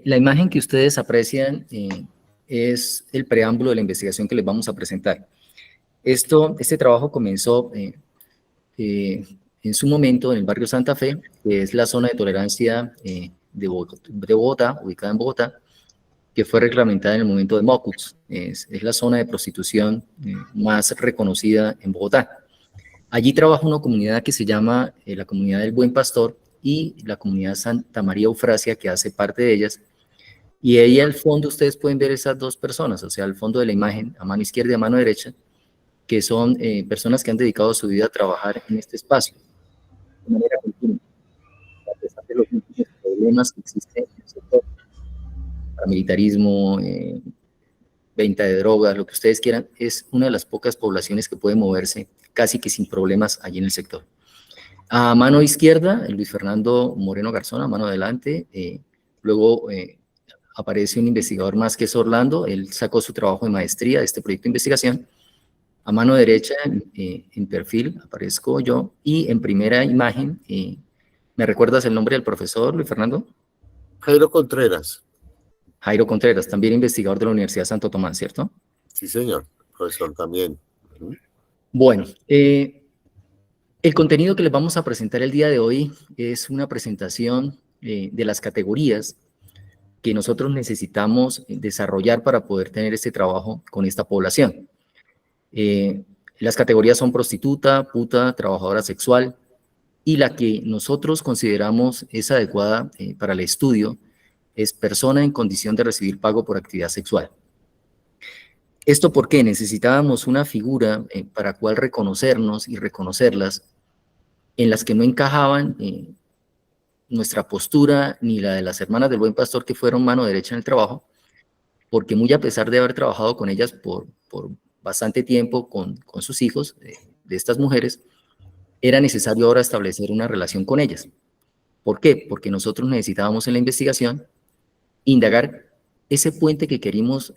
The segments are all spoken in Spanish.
La imagen que ustedes aprecian es el preámbulo de la investigación que les vamos a presentar. Este trabajo comenzó en su momento en el barrio Santa Fe, que es la zona de tolerancia de Bogotá, ubicada en Bogotá, que fue reglamentada en el momento de Mocuts. Es la zona de prostitución más reconocida en Bogotá. Allí trabaja una comunidad que se llama la Comunidad del Buen Pastor y la Comunidad Santa María Eufrasia, que hace parte de ellas. Y ahí al fondo ustedes pueden ver esas dos personas, o sea, al fondo de la imagen, a mano izquierda y a mano derecha, que son personas que han dedicado su vida a trabajar en este espacio de manera continua, a pesar de los múltiples problemas que existen en el sector, paramilitarismo, venta de drogas, lo que ustedes quieran, es una de las pocas poblaciones que puede moverse casi que sin problemas allí en el sector. A mano izquierda, Luis Fernando Moreno Garzón, a mano adelante, luego aparece un investigador más que es Orlando, él sacó su trabajo de maestría de este proyecto de investigación. A mano derecha, en perfil, aparezco yo, y en primera imagen, ¿me recuerdas el nombre del profesor, Luis Fernando? Jairo Contreras. Jairo Contreras, también investigador de la Universidad Santo Tomás, ¿cierto? Sí, señor, profesor también. Bueno, el contenido que les vamos a presentar el día de hoy es una presentación de las categorías que nosotros necesitamos desarrollar para poder tener este trabajo con esta población. Las categorías son prostituta, puta, trabajadora sexual, y la que nosotros consideramos es adecuada para el estudio es persona en condición de recibir pago por actividad sexual. ¿Esto por qué? Necesitábamos una figura para cual reconocernos y reconocerlas en las que no encajaban nuestra postura ni la de las hermanas del Buen Pastor que fueron mano derecha en el trabajo, porque muy a pesar de haber trabajado con ellas por bastante tiempo con sus hijos de estas mujeres, era necesario ahora establecer una relación con ellas. ¿Por qué? Porque nosotros necesitábamos en la investigación indagar ese puente que queríamos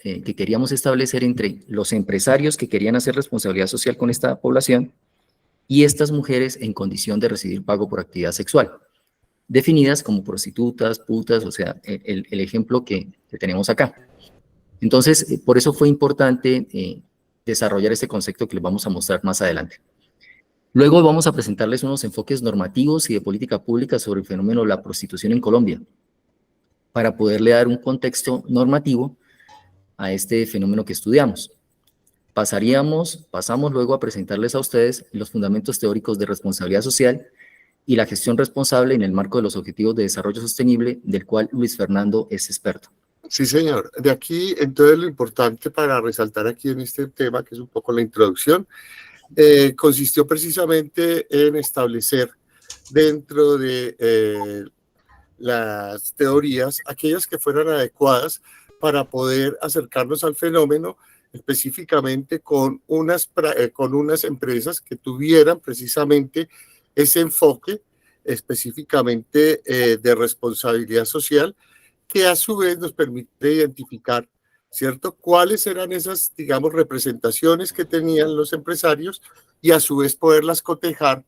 establecer entre los empresarios que querían hacer responsabilidad social con esta población y estas mujeres en condición de recibir pago por actividad sexual, definidas como prostitutas, putas, o sea, el ejemplo que tenemos acá. Entonces, por eso fue importante desarrollar este concepto que les vamos a mostrar más adelante. Luego vamos a presentarles unos enfoques normativos y de política pública sobre el fenómeno de la prostitución en Colombia, para poderle dar un contexto normativo a este fenómeno que estudiamos. Pasamos luego a presentarles a ustedes los fundamentos teóricos de responsabilidad social y la gestión responsable en el marco de los Objetivos de Desarrollo Sostenible, del cual Luis Fernando es experto. Sí, señor. De aquí, entonces, lo importante para resaltar aquí en este tema, que es un poco la introducción, consistió precisamente en establecer dentro de las teorías aquellas que fueran adecuadas para poder acercarnos al fenómeno específicamente con unas empresas que tuvieran precisamente ese enfoque específicamente de responsabilidad social, que a su vez nos permite identificar, ¿cierto?, cuáles eran esas, digamos, representaciones que tenían los empresarios y a su vez poderlas cotejar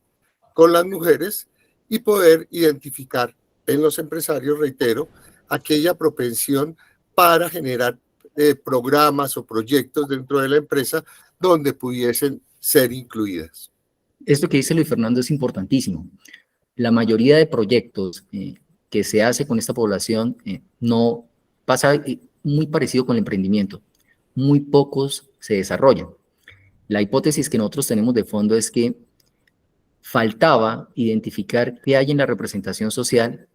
con las mujeres y poder identificar en los empresarios, reitero, aquella propensión para generar programas o proyectos dentro de la empresa donde pudiesen ser incluidas. Esto que dice Luis Fernando es importantísimo. La mayoría de proyectos que se hace con esta población no pasa muy parecido con el emprendimiento. Muy pocos se desarrollan. La hipótesis que nosotros tenemos de fondo es que faltaba identificar qué hay en la representación social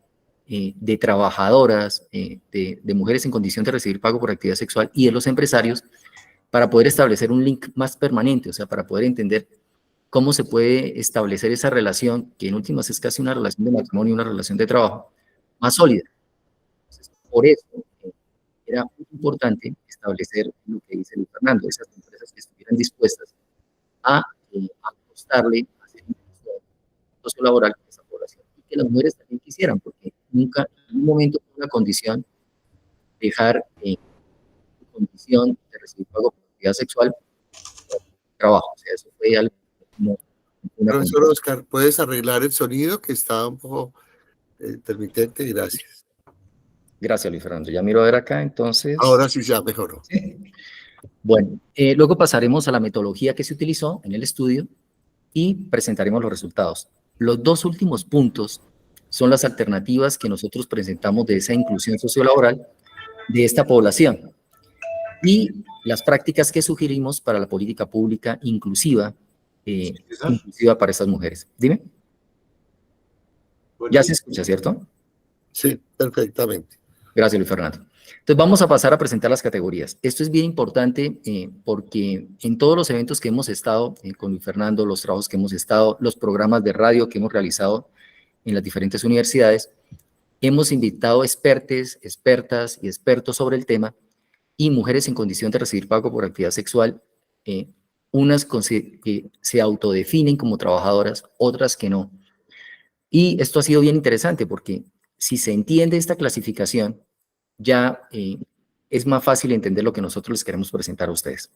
de trabajadoras, de mujeres en condición de recibir pago por actividad sexual y de los empresarios para poder establecer un link más permanente, o sea, para poder entender cómo se puede establecer esa relación, que en últimas es casi una relación de matrimonio, una relación de trabajo, más sólida. Entonces, por eso era muy importante establecer lo que dice Luis Fernando, esas empresas que estuvieran dispuestas a apostarle, a hacer un negocio laboral con esa población, y que las mujeres también quisieran, porque nunca, en un momento, fue una condición dejar condición de recibir pago por actividad sexual trabajo, o sea, eso fue algo como Profesor Oscar, ¿puedes arreglar el sonido que está un poco intermitente? Gracias. Gracias, Luis Fernando. Ya miro a ver acá, entonces. Ahora sí ya mejoró. Sí. Bueno, luego pasaremos a la metodología que se utilizó en el estudio y presentaremos los resultados. Los dos últimos puntos son las alternativas que nosotros presentamos de esa inclusión sociolaboral de esta población y las prácticas que sugerimos para la política pública inclusiva, inclusiva para estas mujeres. Dime. Ya se escucha, ¿cierto? Sí, perfectamente. Gracias, Luis Fernando. Entonces vamos a pasar a presentar las categorías. Esto es bien importante porque en todos los eventos que hemos estado con Luis Fernando, los trabajos que hemos estado, los programas de radio que hemos realizado en las diferentes universidades, hemos invitado expertes, expertas y expertos sobre el tema y mujeres en condición de recibir pago por actividad sexual, unas que se autodefinen como trabajadoras, otras que no. Y esto ha sido bien interesante porque si se entiende esta clasificación, ya es más fácil entender lo que nosotros les queremos presentar a ustedes.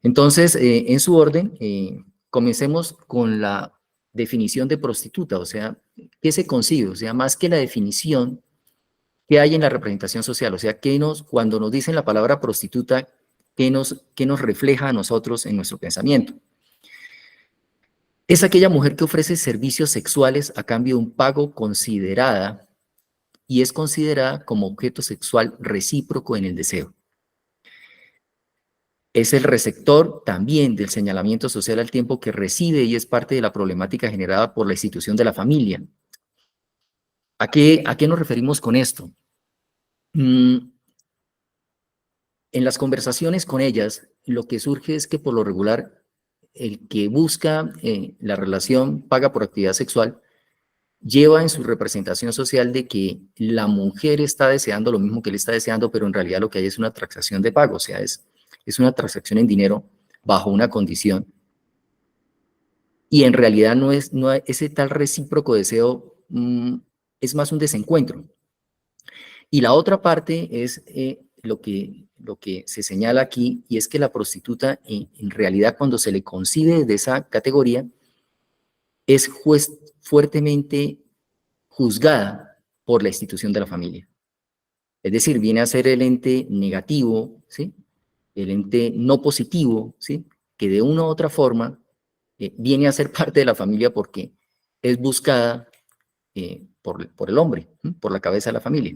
Entonces, en su orden, comencemos con la definición de prostituta, o sea, ¿qué se consigue? O sea, más que la definición que hay en la representación social, o sea, cuando nos dicen la palabra prostituta, qué nos refleja a nosotros en nuestro pensamiento? Es aquella mujer que ofrece servicios sexuales a cambio de un pago y es considerada como objeto sexual recíproco en el deseo. Es el receptor también del señalamiento social al tiempo que recibe y es parte de la problemática generada por la institución de la familia. ¿A qué nos referimos con esto? En las conversaciones con ellas, lo que surge es que por lo regular, el que busca la relación paga por actividad sexual, lleva en su representación social de que la mujer está deseando lo mismo que él está deseando, pero en realidad lo que hay es una transacción de pago, o sea, es una transacción en dinero bajo una condición. Y en realidad no ese tal recíproco deseo, es más un desencuentro. Y la otra parte es lo que se señala aquí, y es que la prostituta en realidad cuando se le concibe de esa categoría, es fuertemente juzgada por la institución de la familia. Es decir, viene a ser el ente negativo, ¿sí? El ente no positivo, ¿sí? Que de una u otra forma viene a ser parte de la familia porque es buscada por el hombre, ¿sí? Por la cabeza de la familia.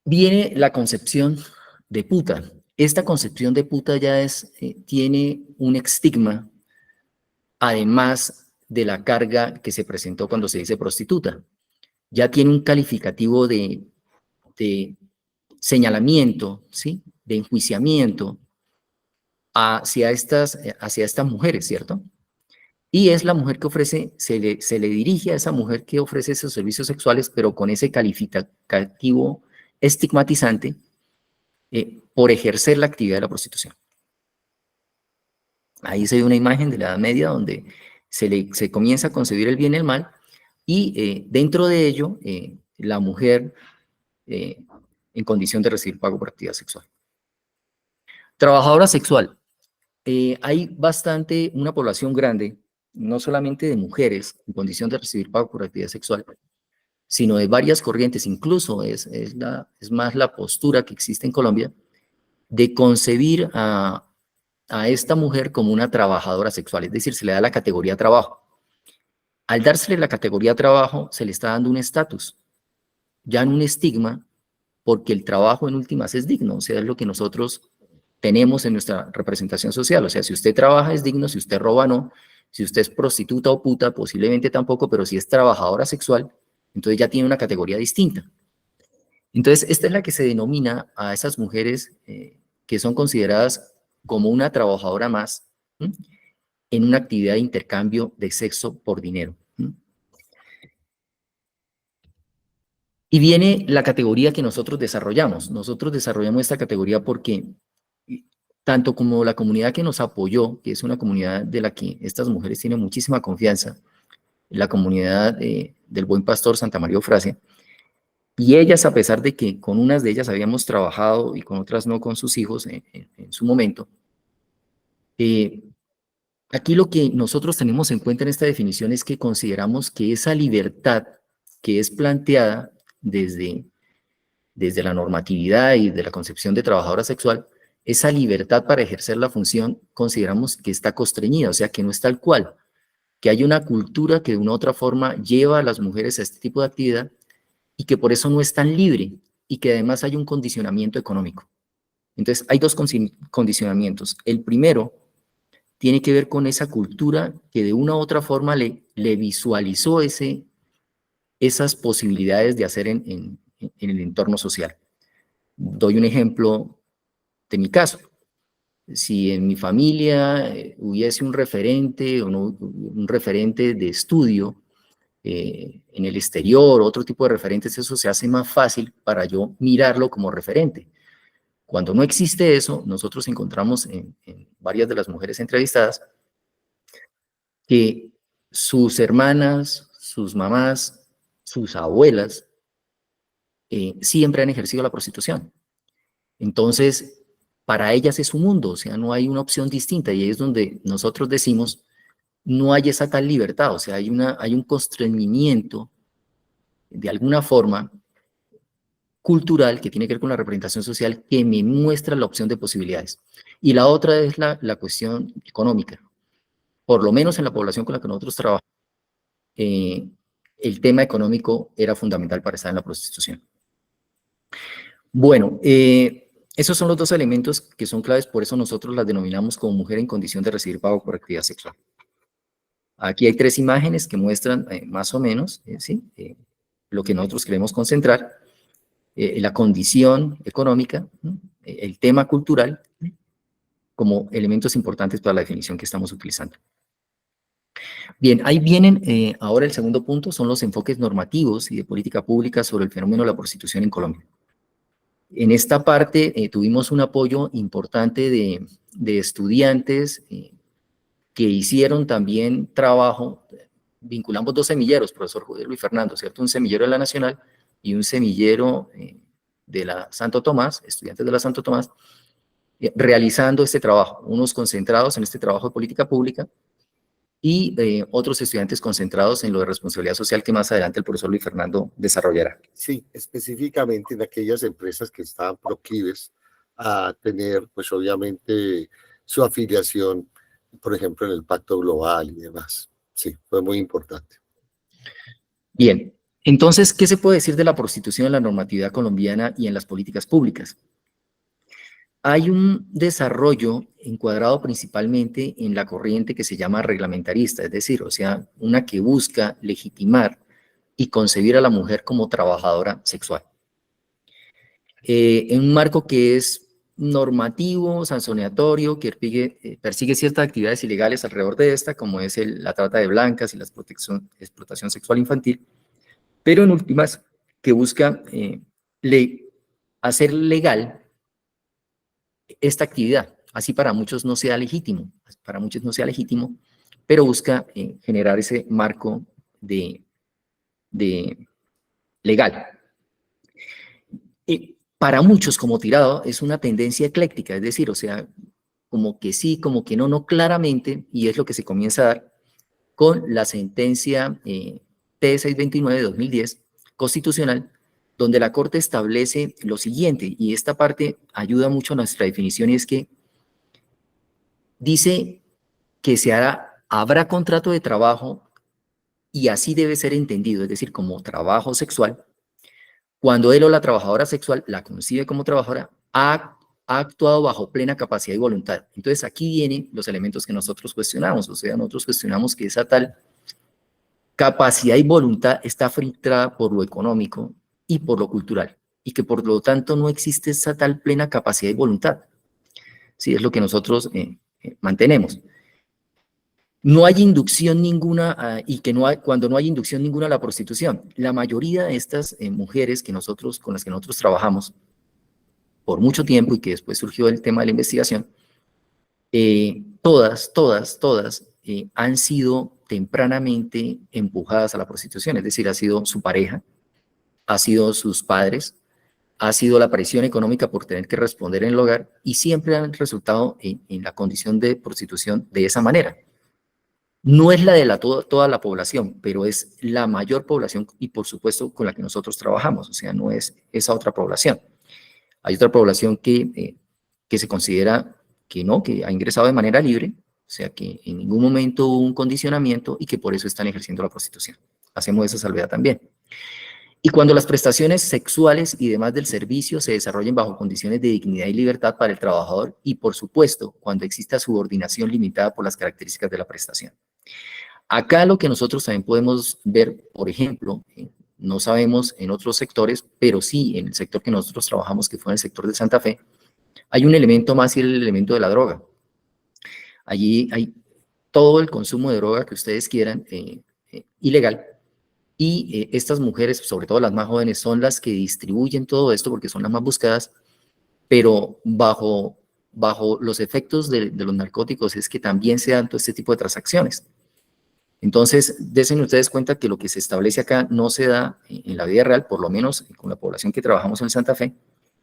Viene la concepción de puta. Esta concepción de puta ya tiene un estigma, además de la carga que se presentó cuando se dice prostituta. Ya tiene un calificativo de señalamiento, ¿sí? De enjuiciamiento hacia estas mujeres, ¿cierto? Y es la mujer que ofrece, se le dirige a esa mujer que ofrece esos servicios sexuales, pero con ese calificativo estigmatizante por ejercer la actividad de la prostitución. Ahí se ve una imagen de la Edad Media donde se comienza a concebir el bien y el mal, y dentro de ello, la mujer en condición de recibir pago por actividad sexual. Trabajadora sexual. Hay una población grande, no solamente de mujeres en condición de recibir pago por actividad sexual, sino de varias corrientes, incluso es más la postura que existe en Colombia, de concebir a esta mujer como una trabajadora sexual, es decir, se le da la categoría trabajo. Al dársele la categoría trabajo, se le está dando un estatus, ya no un estigma, porque el trabajo en últimas es digno, o sea, es lo que nosotros tenemos en nuestra representación social, o sea, si usted trabaja es digno, si usted roba no, si usted es prostituta o puta, posiblemente tampoco, pero si es trabajadora sexual, entonces ya tiene una categoría distinta. Entonces, esta es la que se denomina a esas mujeres que son consideradas como una trabajadora más, ¿sí? En una actividad de intercambio de sexo por dinero. ¿Sí? Y viene la categoría que nosotros desarrollamos. Nosotros desarrollamos esta categoría porque tanto como la comunidad que nos apoyó, que es una comunidad de la que estas mujeres tienen muchísima confianza, la comunidad del Buen Pastor Santa María Eufrasia, y ellas, a pesar de que con unas de ellas habíamos trabajado y con otras no con sus hijos en su momento, Aquí lo que nosotros tenemos en cuenta en esta definición es que consideramos que esa libertad que es planteada desde la normatividad y de la concepción de trabajadora sexual, esa libertad para ejercer la función consideramos que está constreñida, o sea, que no es tal cual, que hay una cultura que de una u otra forma lleva a las mujeres a este tipo de actividad y que por eso no es tan libre y que además hay un condicionamiento económico. Entonces, hay dos condicionamientos. El primero tiene que ver con esa cultura que de una u otra forma le visualizó esas posibilidades de hacer en el entorno social. Doy un ejemplo de mi caso. Si en mi familia hubiese un referente o no, un referente de estudio en el exterior, otro tipo de referentes, eso se hace más fácil para yo mirarlo como referente. Cuando no existe eso, nosotros encontramos en varias de las mujeres entrevistadas que sus hermanas, sus mamás, sus abuelas, siempre han ejercido la prostitución. Entonces, para ellas es un mundo, o sea, no hay una opción distinta y ahí es donde nosotros decimos, no hay esa tal libertad, o sea, hay un constreñimiento de alguna forma cultural que tiene que ver con la representación social que me muestra la opción de posibilidades. Y la otra es la cuestión económica. Por lo menos en la población con la que nosotros trabajamos, el tema económico era fundamental para estar en la prostitución. Bueno, esos son los dos elementos que son claves, por eso nosotros las denominamos como mujer en condición de recibir pago por actividad sexual. Aquí hay tres imágenes que muestran más o menos ¿sí? Lo que nosotros queremos concentrar, la condición económica, el tema cultural, como elementos importantes para la definición que estamos utilizando. Bien, ahí vienen ahora el segundo punto, son los enfoques normativos y de política pública sobre el fenómeno de la prostitución en Colombia. En esta parte tuvimos un apoyo importante de estudiantes que hicieron también trabajo, vinculamos dos semilleros, profesor Luis Fernando, ¿cierto? Un semillero de la Nacional y un semillero de la Santo Tomás, estudiantes de la Santo Tomás, realizando este trabajo, unos concentrados en este trabajo de política pública y otros estudiantes concentrados en lo de responsabilidad social que más adelante el profesor Luis Fernando desarrollará. Sí, específicamente en aquellas empresas que estaban proclives a tener, pues obviamente, su afiliación, por ejemplo, en el Pacto Global y demás. Sí, fue muy importante. Bien, entonces, ¿qué se puede decir de la prostitución en la normatividad colombiana y en las políticas públicas? Hay un desarrollo encuadrado principalmente en la corriente que se llama reglamentarista, es decir, o sea, una que busca legitimar y concebir a la mujer como trabajadora sexual. En un marco que es normativo, sancionatorio, que persigue ciertas actividades ilegales alrededor de esta, como es la trata de blancas y la explotación sexual infantil, pero en últimas que busca hacer legal esta actividad. Así para muchos no sea legítimo, pero busca generar ese marco de legal. Para muchos como tirado es una tendencia ecléctica, es decir, o sea, como que sí, como que no, no claramente, y es lo que se comienza a dar con la sentencia T629 de 2010, constitucional, donde la Corte establece lo siguiente, y esta parte ayuda mucho a nuestra definición, y es que dice que habrá contrato de trabajo, y así debe ser entendido, es decir, como trabajo sexual, cuando él o la trabajadora sexual la concibe como trabajadora, ha actuado bajo plena capacidad y voluntad. Entonces aquí vienen los elementos que nosotros cuestionamos, o sea, nosotros cuestionamos que esa tal capacidad y voluntad está filtrada por lo económico y por lo cultural, y que por lo tanto no existe esa tal plena capacidad y voluntad. Sí, es lo que nosotros mantenemos. No hay inducción ninguna, y que cuando no hay inducción ninguna a la prostitución. La mayoría de estas mujeres con las que nosotros trabajamos por mucho tiempo y que después surgió el tema de la investigación, todas han sido tempranamente empujadas a la prostitución, es decir, ha sido su pareja, ha sido sus padres, ha sido la presión económica por tener que responder en el hogar y siempre han resultado en la condición de prostitución de esa manera. No es la de toda la población, pero es la mayor población y por supuesto con la que nosotros trabajamos, o sea, no es esa otra población. Hay otra población que se considera que no, que ha ingresado de manera libre, o sea, que en ningún momento hubo un condicionamiento y que por eso están ejerciendo la prostitución. Hacemos esa salvedad también. Y cuando las prestaciones sexuales y demás del servicio se desarrollen bajo condiciones de dignidad y libertad para el trabajador y, por supuesto, cuando exista subordinación limitada por las características de la prestación. Acá lo que nosotros también podemos ver, por ejemplo, no sabemos en otros sectores, pero sí en el sector que nosotros trabajamos, que fue en el sector de Santa Fe, hay un elemento más y el elemento de la droga. Allí hay todo el consumo de droga que ustedes quieran, ilegal, y estas mujeres, sobre todo las más jóvenes, son las que distribuyen todo esto porque son las más buscadas, pero bajo los efectos de los narcóticos es que también se dan todo este tipo de transacciones. Entonces, desen ustedes cuenta que lo que se establece acá no se da en la vida real, por lo menos con la población que trabajamos en Santa Fe,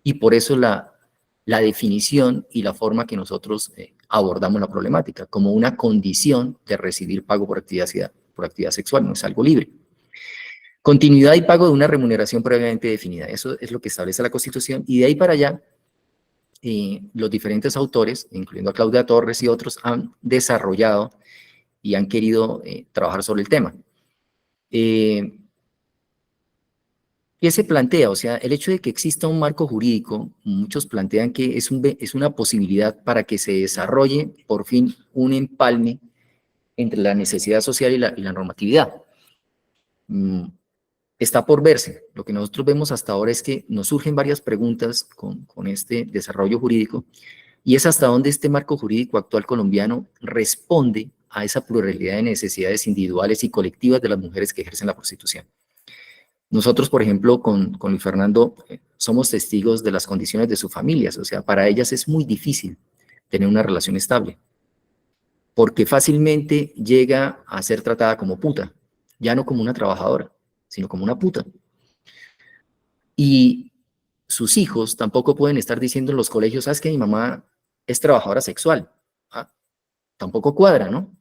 y por eso la definición y la forma que nosotros abordamos la problemática, como una condición de recibir pago por actividad sexual, no es algo libre. Continuidad y pago de una remuneración previamente definida, eso es lo que establece la Constitución, y de ahí para allá, los diferentes autores, incluyendo a Claudia Torres y otros, han desarrollado y han querido trabajar sobre el tema. ¿Qué se plantea? O sea, el hecho de que exista un marco jurídico, muchos plantean que es una posibilidad para que se desarrolle por fin un empalme entre la necesidad social y la normatividad. Está por verse. Lo que nosotros vemos hasta ahora es que nos surgen varias preguntas con este desarrollo jurídico, y es hasta dónde este marco jurídico actual colombiano responde a esa pluralidad de necesidades individuales y colectivas de las mujeres que ejercen la prostitución. Nosotros, por ejemplo, con Luis Fernando, somos testigos de las condiciones de sus familias, o sea, para ellas es muy difícil tener una relación estable, porque fácilmente llega a ser tratada como puta, ya no como una trabajadora, sino como una puta. Y sus hijos tampoco pueden estar diciendo en los colegios, ¿sabes que mi mamá es trabajadora sexual? Ah, tampoco cuadra, ¿no?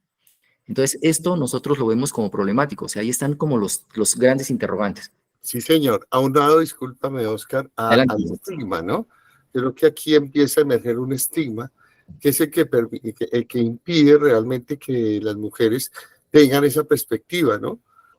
Entonces, esto nosotros lo vemos como problemático, o sea, ahí están como los grandes interrogantes. Sí, señor. A un lado, discúlpame, Oscar, Adelante. al estigma, ¿no? Yo creo que aquí empieza a emerger un estigma que es el que impide realmente que las mujeres tengan esa perspectiva, ¿no?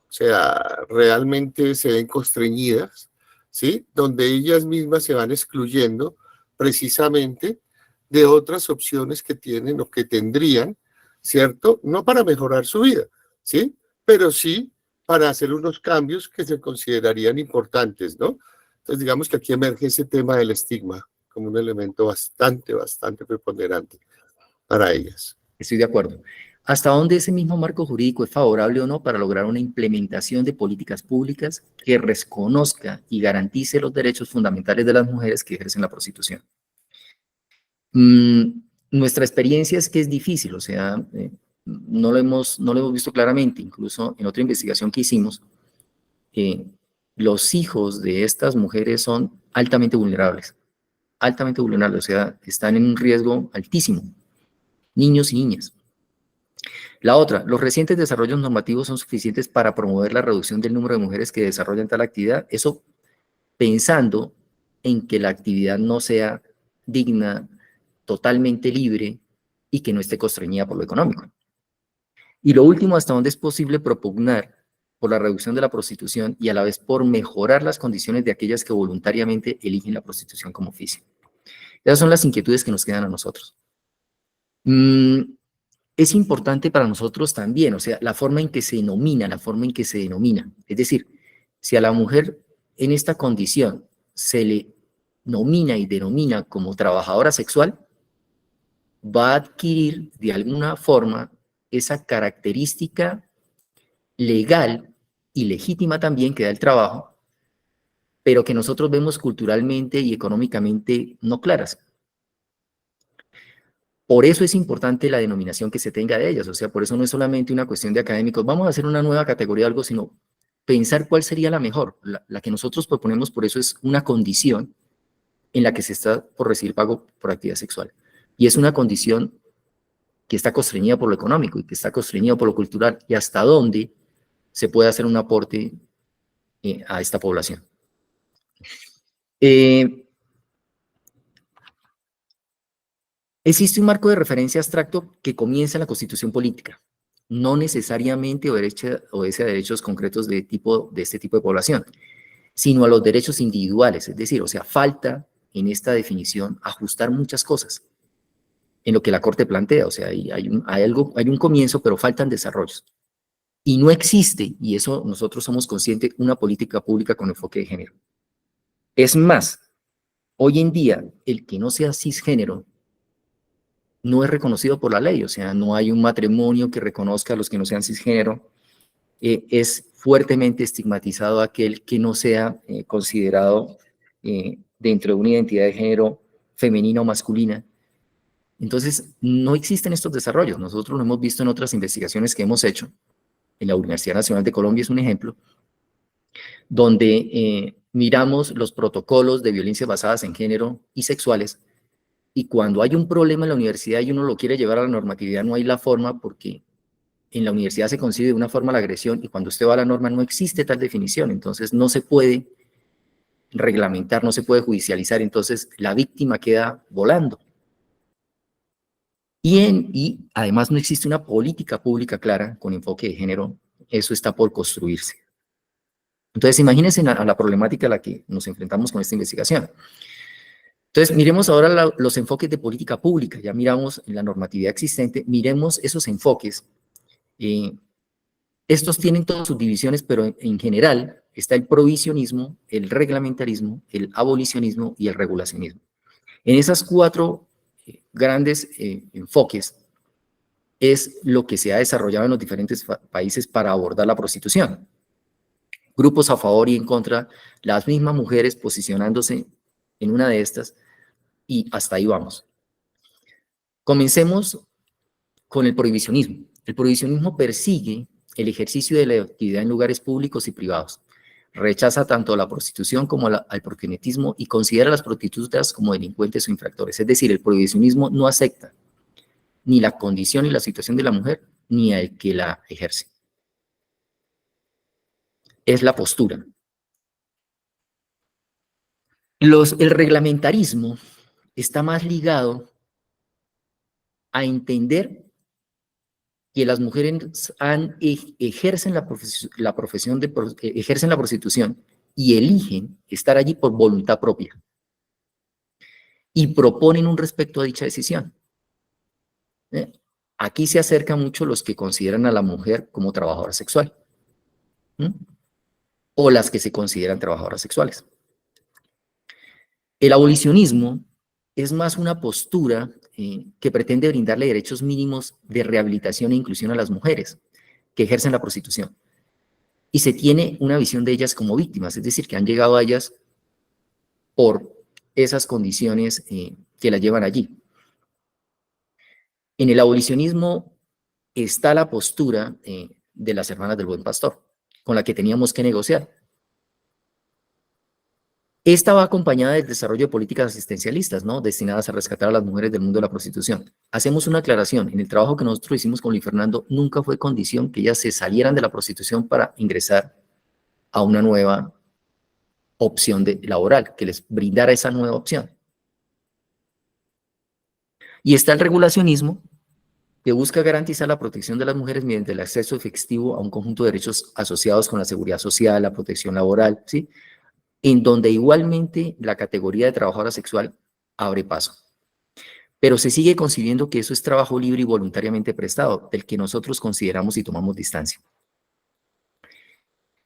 O sea, realmente se ven constreñidas, ¿sí? Donde ellas mismas se van excluyendo precisamente de otras opciones que tienen o que tendrían, ¿cierto? No para mejorar su vida, ¿sí? Pero sí para hacer unos cambios que se considerarían importantes, ¿no? Entonces, digamos que aquí emerge ese tema del estigma como un elemento bastante preponderante para ellas. Estoy de acuerdo. ¿Hasta dónde ese mismo marco jurídico es favorable o no para lograr una implementación de políticas públicas que reconozca y garantice los derechos fundamentales de las mujeres que ejercen la prostitución? Nuestra experiencia es que es difícil, o sea, no lo hemos visto claramente. Incluso en otra investigación que hicimos, los hijos de estas mujeres son altamente vulnerables, o sea, están en un riesgo altísimo, niños y niñas. La otra, los recientes desarrollos normativos son suficientes para promover la reducción del número de mujeres que desarrollan tal actividad, eso pensando en que la actividad no sea digna, totalmente libre y que no esté constreñida por lo económico. Y lo último, hasta dónde es posible propugnar por la reducción de la prostitución y a la vez por mejorar las condiciones de aquellas que voluntariamente eligen la prostitución como oficio. Esas son las inquietudes que nos quedan a nosotros. Es importante para nosotros también, o sea, la forma en que se denomina. Es decir, si a la mujer en esta condición se le nomina y denomina como trabajadora sexual, va a adquirir de alguna forma esa característica legal y legítima también que da el trabajo, pero que nosotros vemos culturalmente y económicamente no claras. Por eso es importante la denominación que se tenga de ellas, o sea, por eso no es solamente una cuestión de académicos, vamos a hacer una nueva categoría de algo, sino pensar cuál sería la mejor. La que nosotros proponemos, por eso es una condición en la que se está por recibir pago por actividad sexual. Y es una condición que está constreñida por lo económico y que está constreñida por lo cultural, y hasta dónde se puede hacer un aporte a esta población. Existe un marco de referencia abstracto que comienza en la Constitución política. No necesariamente obedece a derechos concretos de este tipo de población, sino a los derechos individuales. Es decir, o sea, falta en esta definición ajustar muchas cosas en lo que la Corte plantea. O sea, hay un comienzo, pero faltan desarrollos. Y no existe, y eso nosotros somos conscientes, una política pública con enfoque de género. Es más, hoy en día, el que no sea cisgénero no es reconocido por la ley, o sea, no hay un matrimonio que reconozca a los que no sean cisgénero. Es fuertemente estigmatizado aquel que no sea considerado dentro de una identidad de género femenina o masculina. Entonces, no existen estos desarrollos. Nosotros lo hemos visto en otras investigaciones que hemos hecho. En la Universidad Nacional de Colombia es un ejemplo, donde miramos los protocolos de violencia basadas en género y sexuales, y cuando hay un problema en la universidad y uno lo quiere llevar a la normatividad, no hay la forma, porque en la universidad se concibe de una forma la agresión, y cuando usted va a la norma no existe tal definición. Entonces no se puede reglamentar, no se puede judicializar, entonces la víctima queda volando. Y además no existe una política pública clara con enfoque de género. Eso está por construirse. Entonces imagínense a la problemática a la que nos enfrentamos con esta investigación. Entonces, miremos ahora los enfoques de política pública. Ya miramos la normatividad existente, miremos esos enfoques. Estos tienen todas sus divisiones, pero en general está el prohibicionismo, el reglamentarismo, el abolicionismo y el regulacionismo. En esas cuatro grandes enfoques es lo que se ha desarrollado en los diferentes países para abordar la prostitución. Grupos a favor y en contra, las mismas mujeres posicionándose en una de estas, y hasta ahí vamos. Comencemos con el prohibicionismo. El prohibicionismo persigue el ejercicio de la actividad en lugares públicos y privados. Rechaza tanto la prostitución como al proxenetismo y considera a las prostitutas como delincuentes o infractores. Es decir, el prohibicionismo no acepta ni la condición y la situación de la mujer, ni al que la ejerce. Es la postura. El reglamentarismo está más ligado a entender que las mujeres ejercen ejercen la prostitución y eligen estar allí por voluntad propia y proponen un respecto a dicha decisión. Aquí se acercan mucho los que consideran a la mujer como trabajadora sexual, o las que se consideran trabajadoras sexuales. El abolicionismo es más una postura que pretende brindarle derechos mínimos de rehabilitación e inclusión a las mujeres que ejercen la prostitución. Y se tiene una visión de ellas como víctimas, es decir, que han llegado a ellas por esas condiciones que las llevan allí. En el abolicionismo está la postura de las hermanas del Buen Pastor, con la que teníamos que negociar. Esta va acompañada del desarrollo de políticas asistencialistas, ¿no?, destinadas a rescatar a las mujeres del mundo de la prostitución. Hacemos una aclaración: en el trabajo que nosotros hicimos con Luis Fernando, nunca fue condición que ellas se salieran de la prostitución para ingresar a una nueva opción laboral, que les brindara esa nueva opción. Y está el regulacionismo, que busca garantizar la protección de las mujeres mediante el acceso efectivo a un conjunto de derechos asociados con la seguridad social, la protección laboral, ¿sí?, en donde igualmente la categoría de trabajadora sexual abre paso. Pero se sigue concibiendo que eso es trabajo libre y voluntariamente prestado, del que nosotros consideramos y tomamos distancia.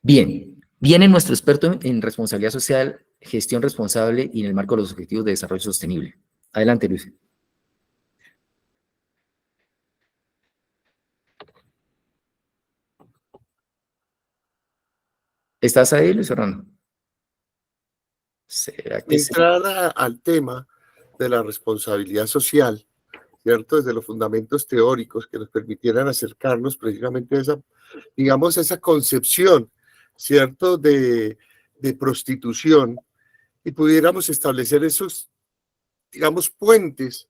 Bien, viene nuestro experto en responsabilidad social, gestión responsable y en el marco de los objetivos de desarrollo sostenible. Adelante, Luis. ¿Estás ahí, Luis Fernando? ¿Será que sí? Entrar al tema de la responsabilidad social, ¿cierto? Desde los fundamentos teóricos que nos permitieran acercarnos precisamente a esa, digamos, a esa concepción, ¿cierto?, de prostitución, y pudiéramos establecer esos, digamos, puentes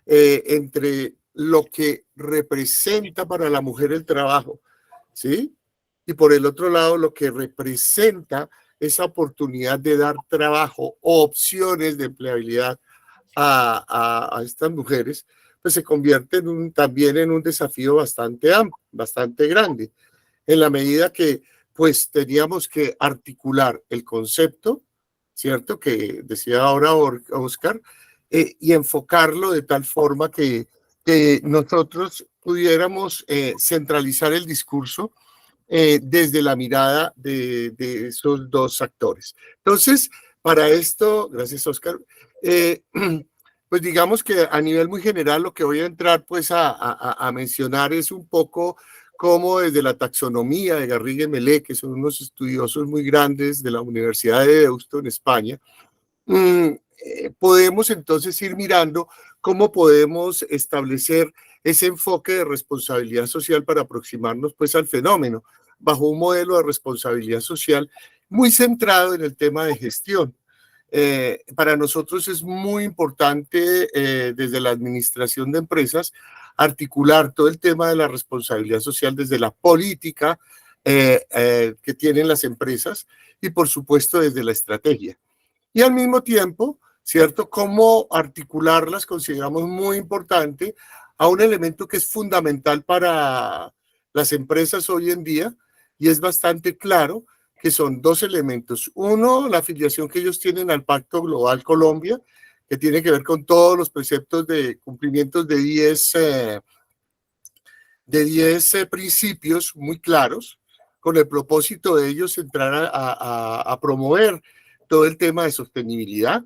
entre lo que representa para la mujer el trabajo, ¿sí? Y por el otro lado, lo que representa esa oportunidad de dar trabajo, opciones de empleabilidad a estas mujeres, pues se convierte también en un desafío bastante amplio, bastante grande, en la medida que pues teníamos que articular el concepto, ¿cierto? Que decía ahora Oscar, y enfocarlo de tal forma que nosotros pudiéramos centralizar el discurso desde la mirada de esos dos actores. Entonces, para esto, gracias Oscar, pues digamos que a nivel muy general lo que voy a entrar pues a mencionar es un poco cómo desde la taxonomía de Garriga y Melé, que son unos estudiosos muy grandes de la Universidad de Deusto en España, podemos entonces ir mirando cómo podemos establecer ese enfoque de responsabilidad social para aproximarnos pues al fenómeno, bajo un modelo de responsabilidad social muy centrado en el tema de gestión. Para nosotros es muy importante desde la administración de empresas articular todo el tema de la responsabilidad social desde la política que tienen las empresas y por supuesto desde la estrategia. Y al mismo tiempo, ¿cierto? Cómo articularlas consideramos muy importante a un elemento que es fundamental para las empresas hoy en día y es bastante claro que son dos elementos. Uno, la afiliación que ellos tienen al Pacto Global Colombia, que tiene que ver con todos los preceptos de cumplimientos de 10 principios muy claros, con el propósito de ellos entrar a promover todo el tema de sostenibilidad,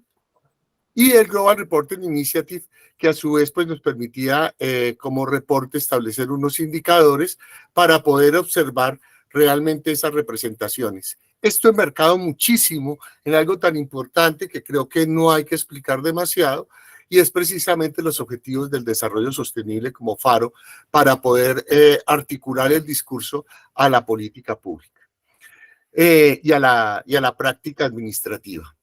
y el Global Reporting Initiative, que a su vez pues, nos permitía como reporte establecer unos indicadores para poder observar realmente esas representaciones. Esto enmarcado muchísimo en algo tan importante que creo que no hay que explicar demasiado, y es precisamente los objetivos del desarrollo sostenible como faro para poder articular el discurso a la política pública y a la práctica administrativa.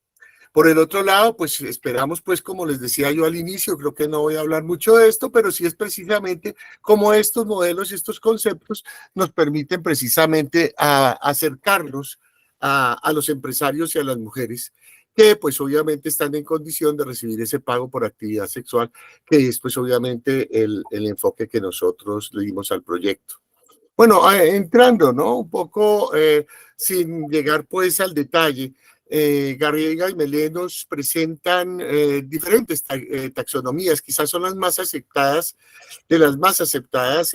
Por el otro lado, pues esperamos, pues como les decía yo al inicio, creo que no voy a hablar mucho de esto, pero sí es precisamente cómo estos modelos y estos conceptos nos permiten precisamente acercarnos a los empresarios y a las mujeres que pues obviamente están en condición de recibir ese pago por actividad sexual, que es pues obviamente el enfoque que nosotros le dimos al proyecto. Bueno, entrando, ¿no? Un poco sin llegar pues al detalle, Garriga y Melé nos presentan diferentes taxonomías, quizás son las más aceptadas, de las más aceptadas,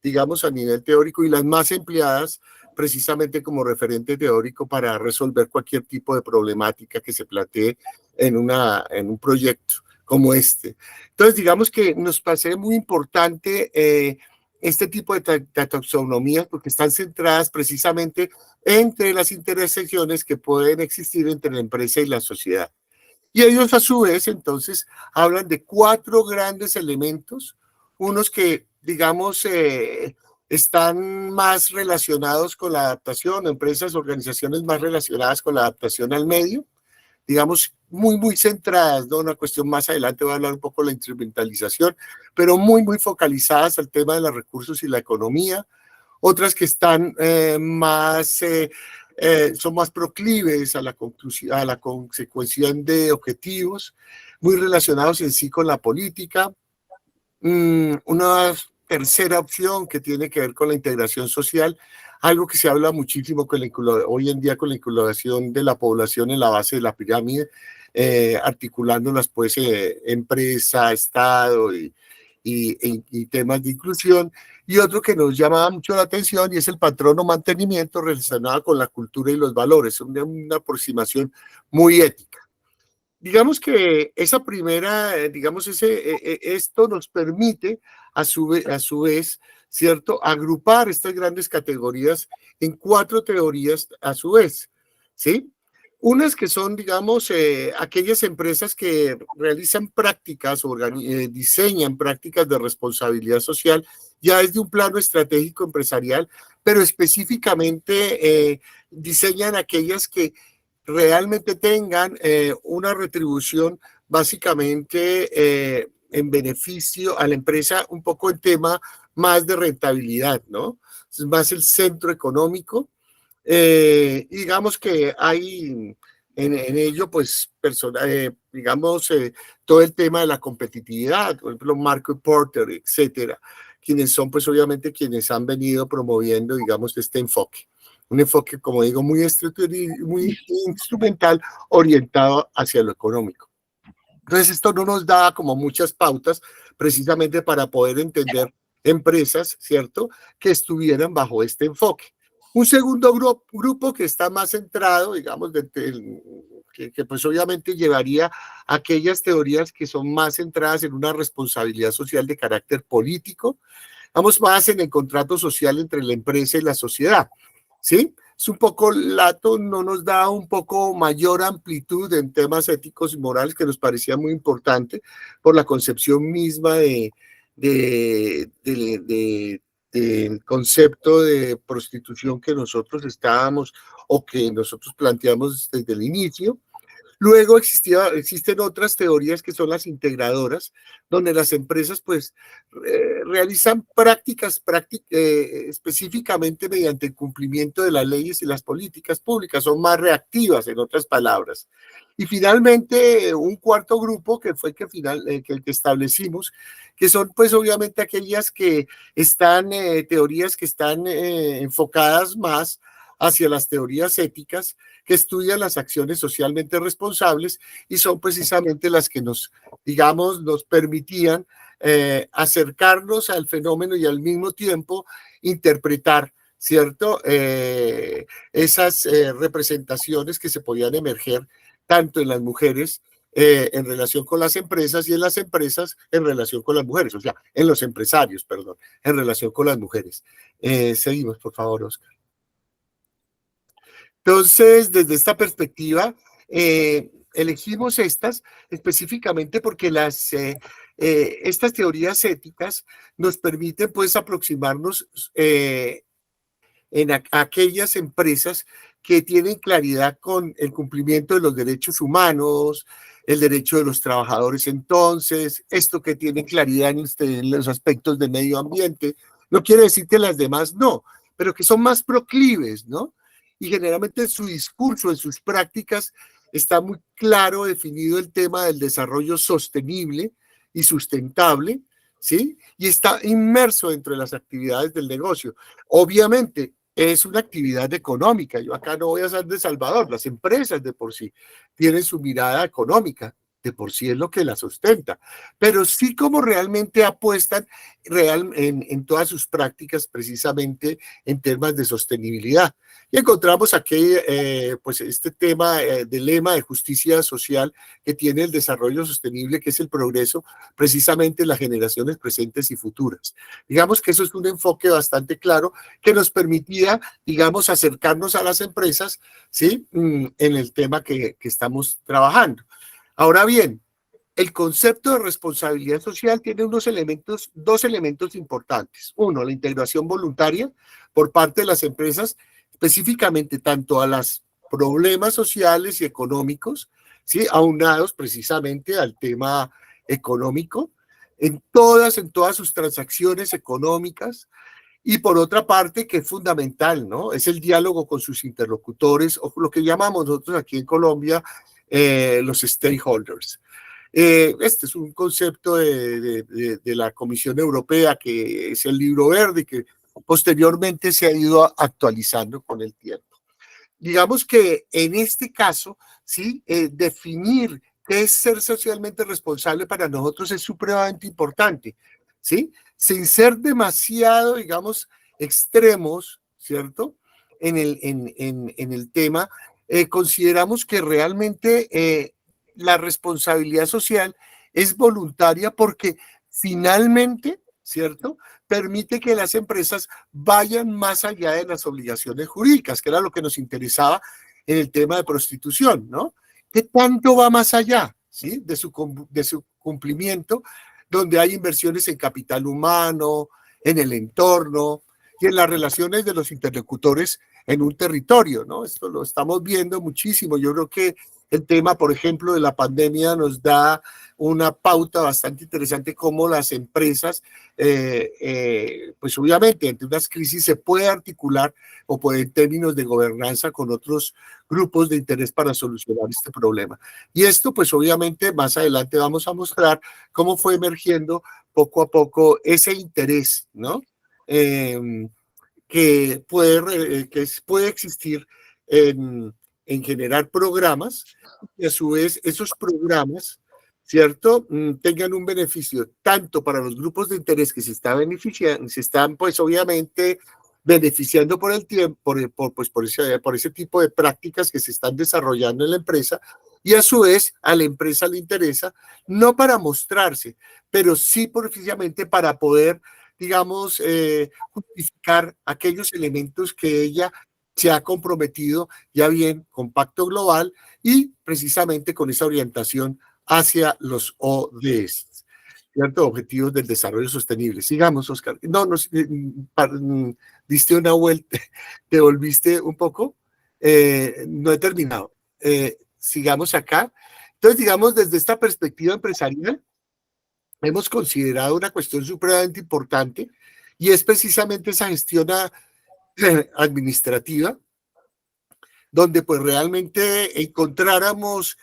digamos, a nivel teórico y las más empleadas precisamente como referente teórico para resolver cualquier tipo de problemática que se plantee en un proyecto como este. Entonces, digamos que nos parece muy importante este tipo de taxonomías porque están centradas precisamente entre las intersecciones que pueden existir entre la empresa y la sociedad. Y ellos a su vez entonces hablan de 4 grandes elementos, unos que digamos están más relacionados con la adaptación, empresas, organizaciones más relacionadas con la adaptación al medio, digamos, muy centradas, ¿no? Una cuestión más adelante voy a hablar un poco de la instrumentalización, pero muy focalizadas al tema de los recursos y la economía. Otras que están son más proclives a la consecución de objetivos, muy relacionados en sí con la política. Una tercera opción que tiene que ver con la integración social, algo que se habla muchísimo hoy en día con la inclusión de la población en la base de la pirámide, articulándolas pues empresa, Estado y temas de inclusión. Y otro que nos llama mucho la atención y es el patrón o mantenimiento relacionado con la cultura y los valores, una aproximación muy ética. Digamos que esa primera, digamos, esto nos permite a su vez, ¿cierto?, agrupar estas grandes categorías en 4 teorías a su vez, ¿sí? Unas que son, digamos, aquellas empresas que realizan prácticas o diseñan prácticas de responsabilidad social ya desde un plano estratégico empresarial, pero específicamente diseñan aquellas que realmente tengan una retribución básicamente en beneficio a la empresa un poco en tema más de rentabilidad, ¿no? Es más el centro económico. Y digamos que hay en ello, pues, digamos, todo el tema de la competitividad, por ejemplo, Marco Porter, etcétera, quienes son, pues, obviamente, quienes han venido promoviendo, digamos, este enfoque. Un enfoque, como digo, muy instrumental, orientado hacia lo económico. Entonces, esto no nos da como muchas pautas precisamente para poder entender empresas, ¿cierto?, que estuvieran bajo este enfoque. Un segundo grupo que está más centrado, digamos, que pues obviamente llevaría a aquellas teorías que son más centradas en una responsabilidad social de carácter político, vamos más en el contrato social entre la empresa y la sociedad, ¿sí? Es un poco lato, no nos da un poco mayor amplitud en temas éticos y morales que nos parecía muy importante por la concepción misma del concepto de prostitución que nosotros estábamos o que nosotros planteamos desde el inicio. Luego existen otras teorías que son las integradoras, donde las empresas pues realizan prácticas específicamente mediante el cumplimiento de las leyes y las políticas públicas, son más reactivas, en otras palabras. Y finalmente un cuarto grupo que fue que establecimos, que son pues obviamente aquellas que están, teorías que están enfocadas más hacia las teorías éticas, que estudian las acciones socialmente responsables y son precisamente las que nos permitían acercarnos al fenómeno y al mismo tiempo interpretar, ¿cierto? Esas representaciones que se podían emerger tanto en las mujeres en relación con las empresas y en las empresas en relación con las mujeres, o sea, en los empresarios, perdón, en relación con las mujeres. Seguimos, por favor, Oscar. Entonces, desde esta perspectiva, elegimos estas específicamente porque estas teorías éticas nos permiten pues aproximarnos en aquellas empresas que tienen claridad con el cumplimiento de los derechos humanos, el derecho de los trabajadores entonces, esto que tiene claridad en los aspectos del medio ambiente. No quiere decir que las demás no, pero que son más proclives, ¿no? Y generalmente en su discurso, en sus prácticas, está muy claro definido el tema del desarrollo sostenible y sustentable, ¿sí? Y está inmerso dentro de las actividades del negocio. Obviamente, es una actividad económica. Yo acá no voy a ser de Salvador. Las empresas de por sí tienen su mirada económica, de por sí es lo que la sustenta, pero sí como realmente apuestan en todas sus prácticas precisamente en temas de sostenibilidad. Y encontramos aquí pues este tema del lema de justicia social que tiene el desarrollo sostenible, que es el progreso precisamente en las generaciones presentes y futuras. Digamos que eso es un enfoque bastante claro que nos permitía, digamos, acercarnos a las empresas, ¿sí? En el tema que estamos trabajando. Ahora bien, el concepto de responsabilidad social tiene dos elementos importantes. Uno, la integración voluntaria por parte de las empresas, específicamente tanto a los problemas sociales y económicos, ¿sí? Aunados precisamente al tema económico, en todas sus transacciones económicas. Y por otra parte, que es fundamental, ¿no? Es el diálogo con sus interlocutores, o lo que llamamos nosotros aquí en Colombia los stakeholders. Este es un concepto de la Comisión Europea, que es el libro verde, que posteriormente se ha ido actualizando con el tiempo. Digamos que en este caso, ¿sí? Definir qué es ser socialmente responsable para nosotros es supremamente importante, ¿sí? Sin ser demasiado, digamos, extremos, ¿cierto? En el tema, consideramos que realmente la responsabilidad social es voluntaria porque finalmente, ¿cierto?, permite que las empresas vayan más allá de las obligaciones jurídicas, que era lo que nos interesaba en el tema de prostitución, ¿no? ¿Qué tanto va más allá, ¿sí?, de su cumplimiento, donde hay inversiones en capital humano, en el entorno y en las relaciones de los interlocutores en un territorio, ¿no? Esto lo estamos viendo muchísimo. Yo creo que El tema, por ejemplo, de la pandemia nos da una pauta bastante interesante cómo las empresas, pues obviamente, entre unas crisis se puede articular o puede en términos de gobernanza con otros grupos de interés para solucionar este problema. Y esto, pues obviamente, más adelante vamos a mostrar cómo fue emergiendo poco a poco ese interés, ¿no? Que puede existir en generar programas y a su vez esos programas, ¿cierto? Tengan un beneficio tanto para los grupos de interés que se están beneficiando, se están pues obviamente beneficiando por el tiempo, por ese tipo de prácticas que se están desarrollando en la empresa, y a su vez a la empresa le interesa, no para mostrarse, pero sí precisamente para poder, digamos, justificar aquellos elementos que ella se ha comprometido ya bien con Pacto Global y precisamente con esa orientación hacia los ODS, ¿cierto? Objetivos del Desarrollo Sostenible. Sigamos, Oscar. No, diste una vuelta, te volviste un poco. No he terminado. Sigamos acá. Entonces, digamos, desde esta perspectiva empresarial, hemos considerado una cuestión supremamente importante y es precisamente esa gestión administrativa, donde pues realmente encontráramos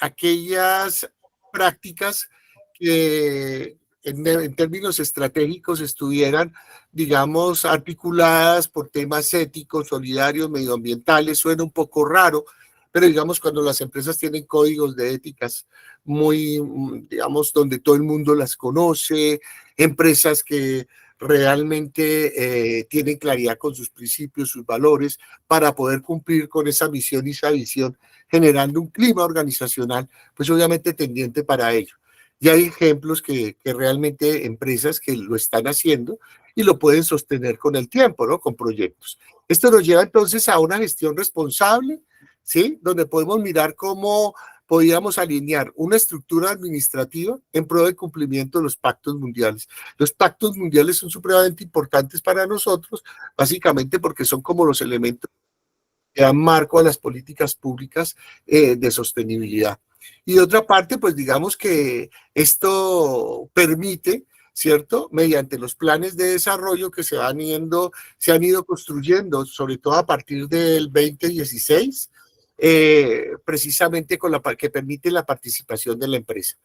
aquellas prácticas que en términos estratégicos estuvieran, digamos, articuladas por temas éticos, solidarios, medioambientales. Suena un poco raro, pero digamos cuando las empresas tienen códigos de éticas muy, digamos, donde todo el mundo las conoce, empresas que realmente tienen claridad con sus principios, sus valores, para poder cumplir con esa misión y esa visión, generando un clima organizacional, pues obviamente tendiente para ello. Y hay ejemplos que realmente empresas que lo están haciendo y lo pueden sostener con el tiempo, ¿no? Con proyectos. Esto nos lleva entonces a una gestión responsable, ¿sí? Donde podemos mirar cómo podíamos alinear una estructura administrativa en pro del cumplimiento de los pactos mundiales. Los pactos mundiales son supremamente importantes para nosotros, básicamente porque son como los elementos que dan marco a las políticas públicas de sostenibilidad. Y de otra parte, pues digamos que esto permite, ¿cierto? Mediante los planes de desarrollo que se han ido construyendo, sobre todo a partir del 2016, precisamente que permite la participación de la empresa.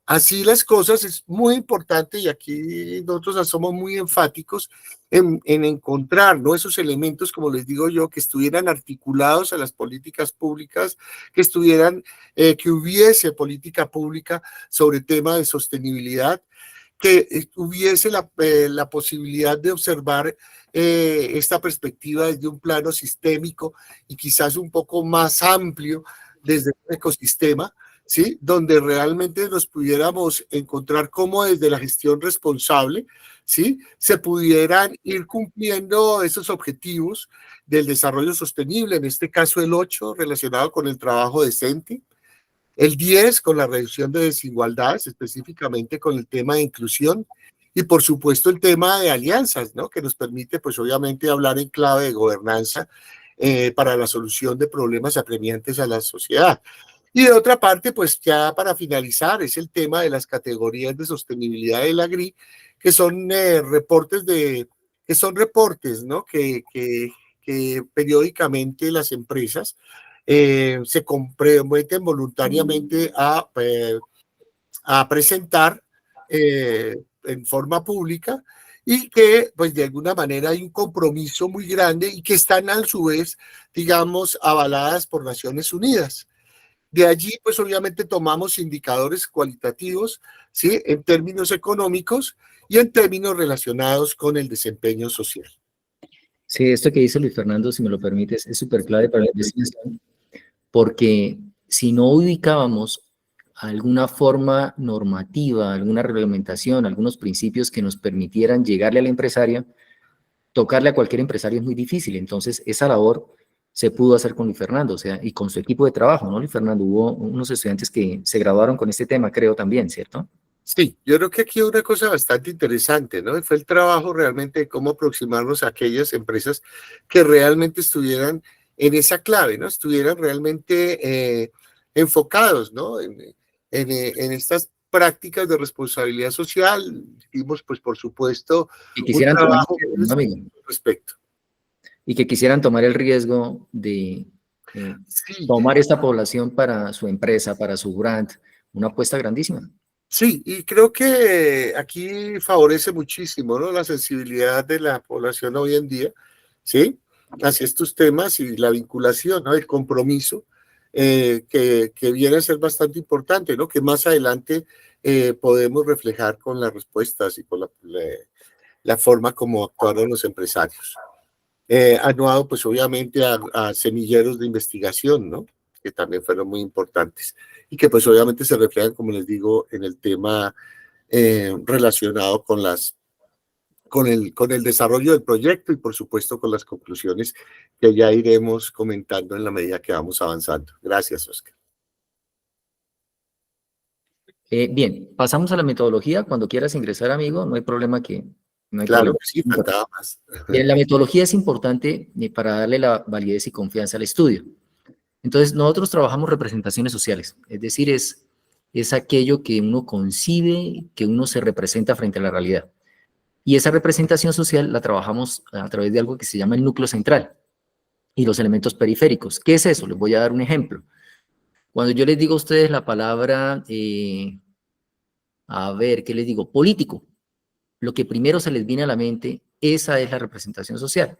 Así las cosas, es muy importante y aquí nosotros somos muy enfáticos en encontrar, ¿no? Esos elementos, como les digo yo, que estuvieran articulados a las políticas públicas, que hubiese política pública sobre tema de sostenibilidad, que hubiese la posibilidad de observar esta perspectiva desde un plano sistémico y quizás un poco más amplio desde un ecosistema, ¿sí? Donde realmente nos pudiéramos encontrar cómo desde la gestión responsable, ¿sí? Se pudieran ir cumpliendo esos objetivos del desarrollo sostenible, en este caso el 8 relacionado con el trabajo decente, el 10 con la reducción de desigualdades, específicamente con el tema de inclusión, y por supuesto el tema de alianzas, ¿no? Que nos permite pues obviamente hablar en clave de gobernanza para la solución de problemas apremiantes a la sociedad. Y de otra parte, pues ya para finalizar, es el tema de las categorías de sostenibilidad del AGRI, que son reportes, ¿no? Que periódicamente las empresas se comprometen voluntariamente a presentar en forma pública y que pues de alguna manera hay un compromiso muy grande y que están a su vez, digamos, avaladas por Naciones Unidas. De allí, pues obviamente tomamos indicadores cualitativos, ¿sí? En términos económicos y en términos relacionados con el desempeño social. Sí, esto que dice Luis Fernando, si me lo permites, es súper clave para la investigación, porque si no ubicábamos alguna forma normativa, alguna reglamentación, algunos principios que nos permitieran llegarle al empresario, tocarle a cualquier empresario es muy difícil. Entonces, esa labor se pudo hacer con Luis Fernando, o sea, y con su equipo de trabajo, ¿no, Luis Fernando? Hubo unos estudiantes que se graduaron con este tema, creo también, ¿cierto? Sí, yo creo que aquí hay una cosa bastante interesante, ¿no? Fue el trabajo realmente de cómo aproximarnos a aquellas empresas que realmente estuvieran en esa clave, ¿no? Estuvieran realmente enfocados, ¿no? En estas prácticas de responsabilidad social. Hicimos, pues, por supuesto, Y un quisieran tomar trabajo el riesgo, ¿no, amigo? al respecto. Y que quisieran tomar el riesgo de Sí, tomar esta población para su empresa, para su brand, una apuesta grandísima. sí, y creo que aquí favorece muchísimo, ¿no? La sensibilidad de la población hoy en día, ¿sí? Hacia estos temas y la vinculación, ¿no? El compromiso, que viene a ser bastante importante, ¿no? Que más adelante podemos reflejar con las respuestas y con la forma como actuaron los empresarios. Anuado, pues obviamente a semilleros de investigación, ¿no? Que también fueron muy importantes y que pues obviamente se reflejan, como les digo, en el tema relacionado con el desarrollo del proyecto y por supuesto con las conclusiones que ya iremos comentando en la medida que vamos avanzando. Gracias, Oscar. Bien, pasamos a la metodología. Cuando quieras ingresar, amigo, no hay problema no hay Claro problema. que sí, faltaba más. Bien, la metodología es importante para darle la validez y confianza al estudio. Entonces, nosotros trabajamos representaciones sociales, es decir, es aquello que uno concibe, que uno se representa frente a la realidad. Y esa representación social la trabajamos a través de algo que se llama el núcleo central y los elementos periféricos. ¿Qué es eso? Les voy a dar un ejemplo. Cuando yo les digo a ustedes la palabra, a ver, ¿qué les digo? Político. Lo que primero se les viene a la mente, esa es la representación social.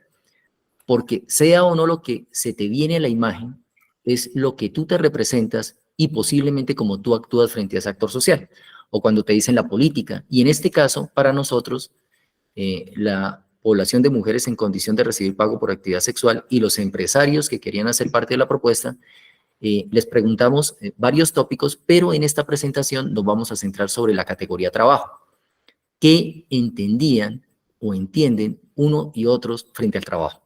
Porque sea o no lo que se te viene a la imagen, es lo que tú te representas y posiblemente como tú actúas frente a ese actor social. O cuando te dicen la política. Y en este caso, para nosotros, la población de mujeres en condición de recibir pago por actividad sexual y los empresarios que querían hacer parte de la propuesta, les preguntamos varios tópicos, pero en esta presentación nos vamos a centrar sobre la categoría trabajo. ¿Qué entendían o entienden uno y otros frente al trabajo?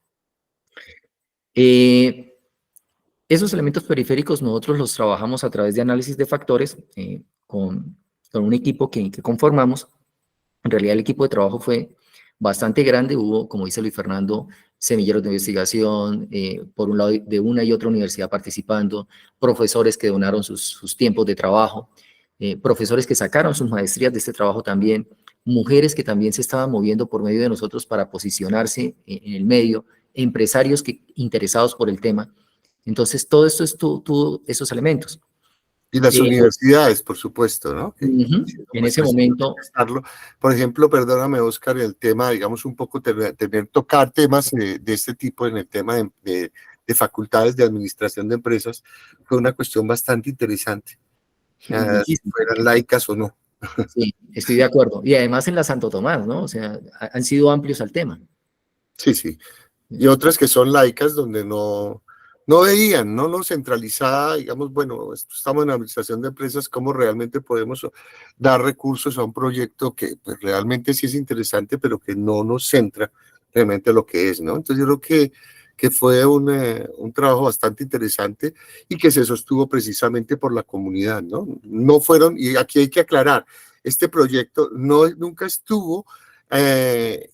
Esos elementos periféricos nosotros los trabajamos a través de análisis de factores con un equipo que conformamos. En realidad el equipo de trabajo fue bastante grande, hubo, como dice Luis Fernando, semilleros de investigación, por un lado de una y otra universidad participando, profesores que donaron sus tiempos de trabajo, profesores que sacaron sus maestrías de este trabajo también, mujeres que también se estaban moviendo por medio de nosotros para posicionarse en el medio, empresarios interesados por el tema. Entonces, todo esto tuvo esos elementos. Y las universidades, por supuesto, ¿no? En ese momento. Por ejemplo, perdóname, Oscar, el tema, digamos, un poco tocar temas de este tipo en el tema de facultades de administración de empresas, fue una cuestión bastante interesante, si fueran laicas o no. Sí, estoy de acuerdo. Y además en la Santo Tomás, ¿no? O sea, han sido amplios al tema. Sí, sí. Y otras que son laicas donde no veían, no centralizada, digamos, bueno, estamos en administración de empresas, ¿cómo realmente podemos dar recursos a un proyecto que pues, realmente sí es interesante, pero que no nos centra realmente lo que es, ¿no? Entonces yo creo que fue un trabajo bastante interesante y que se sostuvo precisamente por la comunidad, ¿no? No fueron, y aquí hay que aclarar, este proyecto nunca estuvo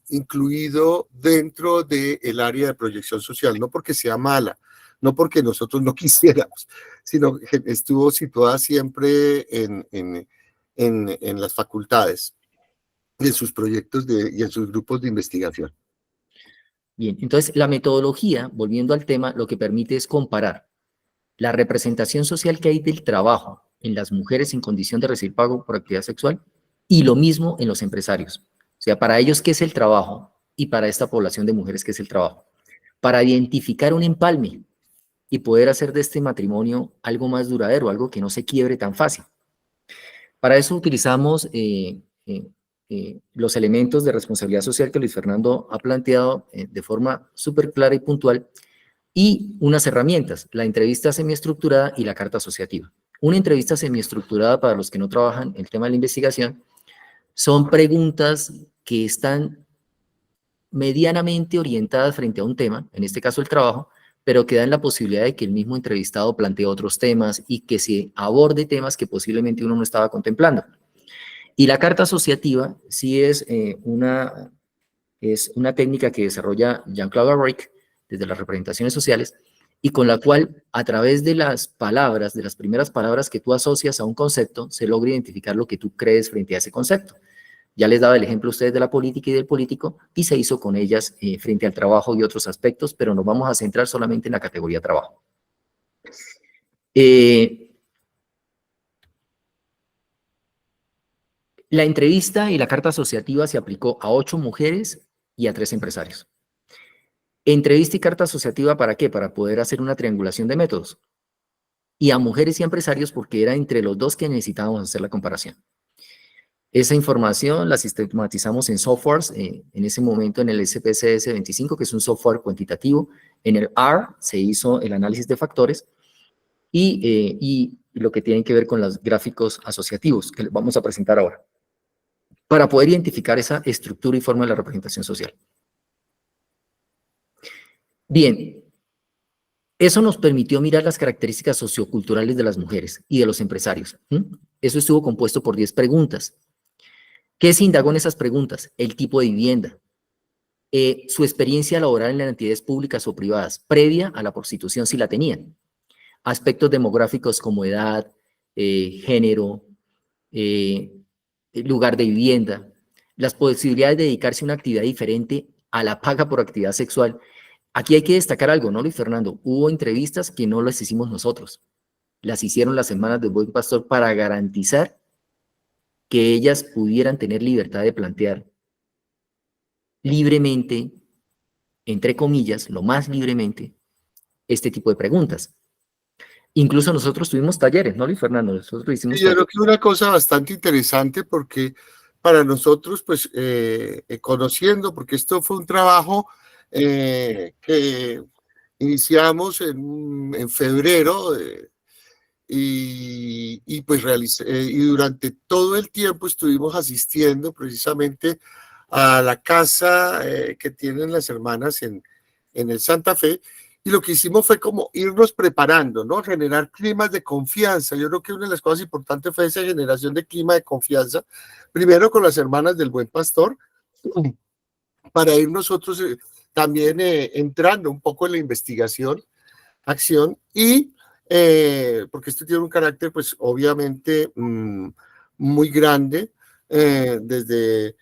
incluido dentro del área de proyección social, no porque sea mala, no porque nosotros no quisiéramos, sino que estuvo situada siempre en las facultades, en sus proyectos y en sus grupos de investigación. Bien, entonces la metodología, volviendo al tema, lo que permite es comparar la representación social que hay del trabajo en las mujeres en condición de recibir pago por actividad sexual y lo mismo en los empresarios. O sea, para ellos, ¿qué es el trabajo? Y para esta población de mujeres, ¿qué es el trabajo? Para identificar un empalme y poder hacer de este matrimonio algo más duradero, algo que no se quiebre tan fácil. Para eso utilizamos los elementos de responsabilidad social que Luis Fernando ha planteado de forma súper clara y puntual y unas herramientas, la entrevista semiestructurada y la carta asociativa. Una entrevista semiestructurada, para los que no trabajan el tema de la investigación, son preguntas que están medianamente orientadas frente a un tema, en este caso el trabajo, pero que dan la posibilidad de que el mismo entrevistado plantee otros temas y que se aborde temas que posiblemente uno no estaba contemplando. Y la carta asociativa sí es una técnica que desarrolla Jean-Claude Arric desde las representaciones sociales, y con la cual, a través de las palabras, de las primeras palabras que tú asocias a un concepto, se logra identificar lo que tú crees frente a ese concepto. Ya les daba el ejemplo a ustedes de la política y del político, y se hizo con ellas frente al trabajo y otros aspectos, pero nos vamos a centrar solamente en la categoría trabajo. La entrevista y la carta asociativa se aplicó a 8 mujeres y a 3 empresarios. Entrevista y carta asociativa, ¿para qué? Para poder hacer una triangulación de métodos. Y a mujeres y empresarios porque era entre los dos que necesitábamos hacer la comparación. Esa información la sistematizamos en softwares, en ese momento en el SPSS 25, que es un software cuantitativo. En el R se hizo el análisis de factores y lo que tiene que ver con los gráficos asociativos, que les vamos a presentar ahora, para poder identificar esa estructura y forma de la representación social. Bien, eso nos permitió mirar las características socioculturales de las mujeres y de los empresarios. Eso estuvo compuesto por 10 preguntas. ¿Qué se indagó en esas preguntas? El tipo de vivienda, su experiencia laboral en las entidades públicas o privadas, previa a la prostitución si la tenían, aspectos demográficos como edad, género, lugar de vivienda, las posibilidades de dedicarse a una actividad diferente a la paga por actividad sexual. Aquí hay que destacar algo, ¿no, Luis Fernando? Hubo entrevistas que no las hicimos nosotros, las hicieron las Semanas del Buen Pastor para garantizar que ellas pudieran tener libertad de plantear libremente, entre comillas, lo más libremente, este tipo de preguntas. Incluso nosotros tuvimos talleres, ¿no, Luis Fernando? Nosotros hicimos Yo creo talleres. que una cosa bastante interesante porque para nosotros, pues, conociendo, porque esto fue un trabajo que iniciamos en febrero y pues y durante todo el tiempo estuvimos asistiendo precisamente a la casa que tienen las hermanas en el Santa Fe. Y lo que hicimos fue como irnos preparando, ¿no? Generar climas de confianza. Yo creo que una de las cosas importantes fue esa generación de clima de confianza, primero con las hermanas del Buen Pastor, para ir nosotros también entrando un poco en la investigación, acción, y porque esto tiene un carácter, pues obviamente muy grande desde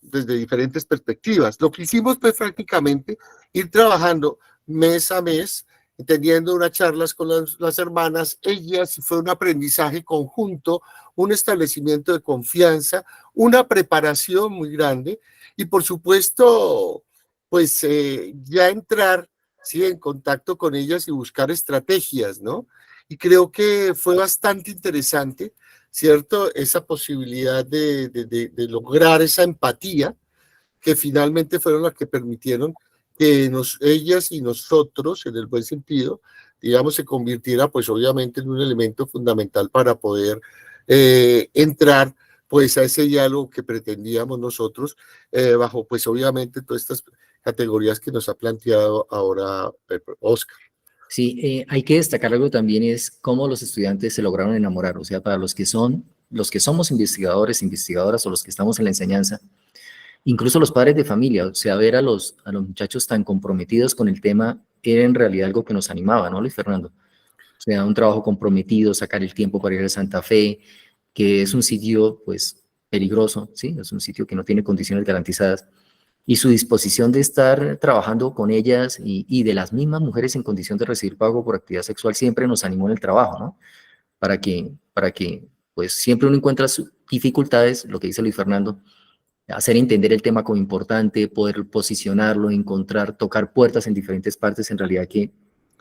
desde diferentes perspectivas. Lo que hicimos pues prácticamente ir trabajando mes a mes, teniendo unas charlas con las hermanas, ellas, fue un aprendizaje conjunto, un establecimiento de confianza, una preparación muy grande y por supuesto, pues ya entrar, ¿sí?, en contacto con ellas y buscar estrategias, ¿no? Y creo que fue bastante interesante, ¿cierto? Esa posibilidad de lograr esa empatía que finalmente fueron las que permitieron que ellas y nosotros, en el buen sentido, digamos, se convirtiera, pues obviamente, en un elemento fundamental para poder entrar, pues, a ese diálogo que pretendíamos nosotros, bajo, pues, obviamente, todas estas categorías que nos ha planteado ahora Oscar. Sí, hay que destacar algo también es cómo los estudiantes se lograron enamorar, o sea, para los que somos investigadores, investigadoras o los que estamos en la enseñanza, incluso los padres de familia, o sea, ver a los muchachos tan comprometidos con el tema era en realidad algo que nos animaba, ¿no, Luis Fernando? O sea, un trabajo comprometido, sacar el tiempo para ir a Santa Fe, que es un sitio, pues, peligroso, ¿sí? Es un sitio que no tiene condiciones garantizadas. Y su disposición de estar trabajando con ellas y de las mismas mujeres en condición de recibir pago por actividad sexual siempre nos animó en el trabajo, ¿no? Para que pues, siempre uno encuentra dificultades, lo que dice Luis Fernando, hacer entender el tema como importante, poder posicionarlo, encontrar, tocar puertas en diferentes partes, en realidad que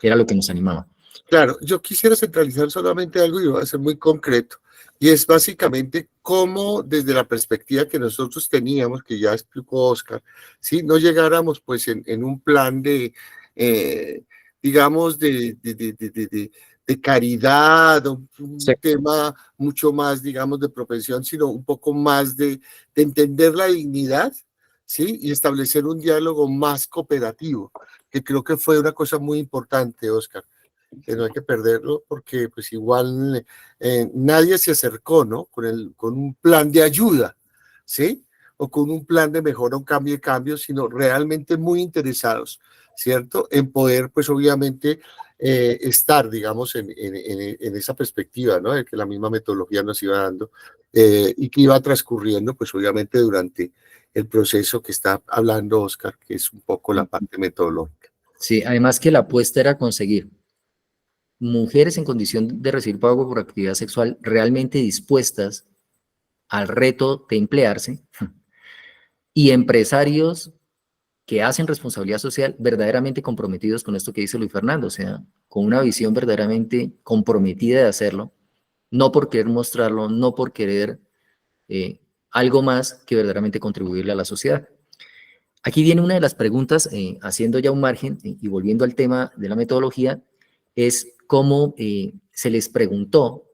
era lo que nos animaba. Claro, yo quisiera centralizar solamente algo y voy a ser muy concreto, y es básicamente cómo desde la perspectiva que nosotros teníamos, que ya explicó Oscar, ¿sí?, no llegáramos pues en un plan de, digamos, de caridad, Sí. un tema mucho más, digamos, de propensión, sino un poco más de entender la dignidad, ¿sí?, y establecer un diálogo más cooperativo, que creo que fue una cosa muy importante, Oscar, que no hay que perderlo porque pues igual nadie se acercó, ¿no?, con un plan de ayuda, ¿sí? o con un plan de mejora, un cambio de cambio, sino realmente muy interesados, ¿cierto? En poder, pues obviamente, estar, digamos, en esa perspectiva, ¿no? De que la misma metodología nos iba dando y que iba transcurriendo, pues obviamente durante el proceso que está hablando Oscar, que es un poco la parte metodológica. Sí, además que la apuesta era conseguir mujeres en condición de recibir pago por actividad sexual realmente dispuestas al reto de emplearse y empresarios que hacen responsabilidad social verdaderamente comprometidos con esto que dice Luis Fernando, o sea, con una visión verdaderamente comprometida de hacerlo, no por querer mostrarlo, no por querer algo más que verdaderamente contribuirle a la sociedad. Aquí viene una de las preguntas, haciendo ya un margen y volviendo al tema de la metodología, es cómo se les preguntó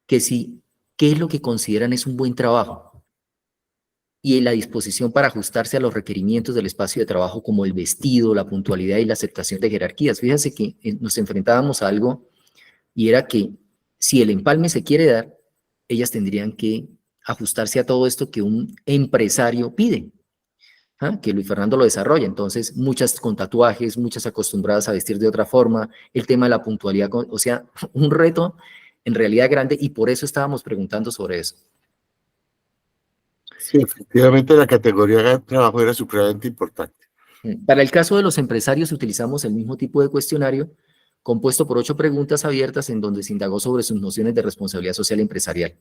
que si, qué es lo que consideran es un buen trabajo y en la disposición para ajustarse a los requerimientos del espacio de trabajo como el vestido, la puntualidad y la aceptación de jerarquías. Fíjense que nos enfrentábamos a algo y era que si el empalme se quiere dar, ellas tendrían que ajustarse a todo esto que un empresario pide. Que Luis Fernando lo desarrolla. Entonces, muchas con tatuajes, muchas acostumbradas a vestir de otra forma, el tema de la puntualidad, o sea, un reto en realidad grande y por eso estábamos preguntando sobre eso. Sí, efectivamente la categoría de trabajo era supremamente importante. Para el caso de los empresarios utilizamos el mismo tipo de cuestionario compuesto por 8 preguntas abiertas en donde se indagó sobre sus nociones de responsabilidad social empresarial.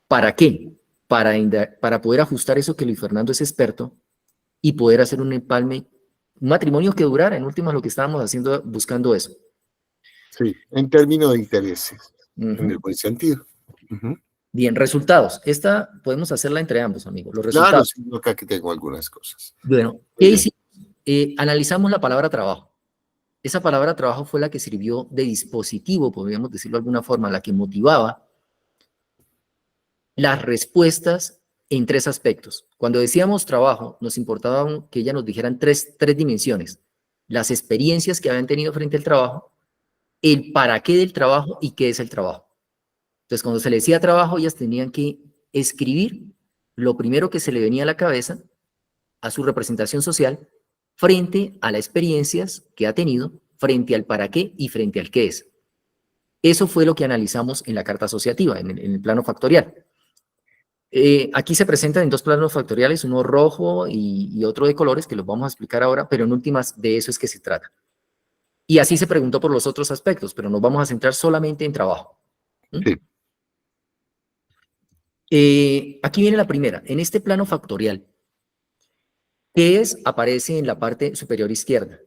¿Para qué? Para poder ajustar eso que Luis Fernando es experto y poder hacer un empalme, un matrimonio que durara, en últimas lo que estábamos haciendo, buscando eso. Sí, en términos de intereses, en el buen sentido. Bien, resultados. Esta podemos hacerla entre ambos, amigos. Los Claro, resultados. sí, acá que tengo algunas cosas. Bueno, ¿qué hicimos? Analizamos la palabra trabajo. Esa palabra trabajo fue la que sirvió de dispositivo, podríamos decirlo de alguna forma, la que motivaba las respuestas en 3 aspectos. Cuando decíamos trabajo, nos importaba que ella nos dijeran tres dimensiones. Las experiencias que habían tenido frente al trabajo, el para qué del trabajo y qué es el trabajo. Entonces, cuando se le decía trabajo, ellas tenían que escribir lo primero que se le venía a la cabeza a su representación social frente a las experiencias que ha tenido, frente al para qué y frente al qué es. Eso fue lo que analizamos en la carta asociativa, en el plano factorial. Aquí se presentan en 2 planos factoriales, uno rojo y otro de colores, que los vamos a explicar ahora, pero en últimas de eso es que se trata. Y así se preguntó por los otros aspectos, pero nos vamos a centrar solamente en trabajo. Sí. Aquí viene la primera. En este plano factorial, ¿qué es? Aparece en la parte superior izquierda.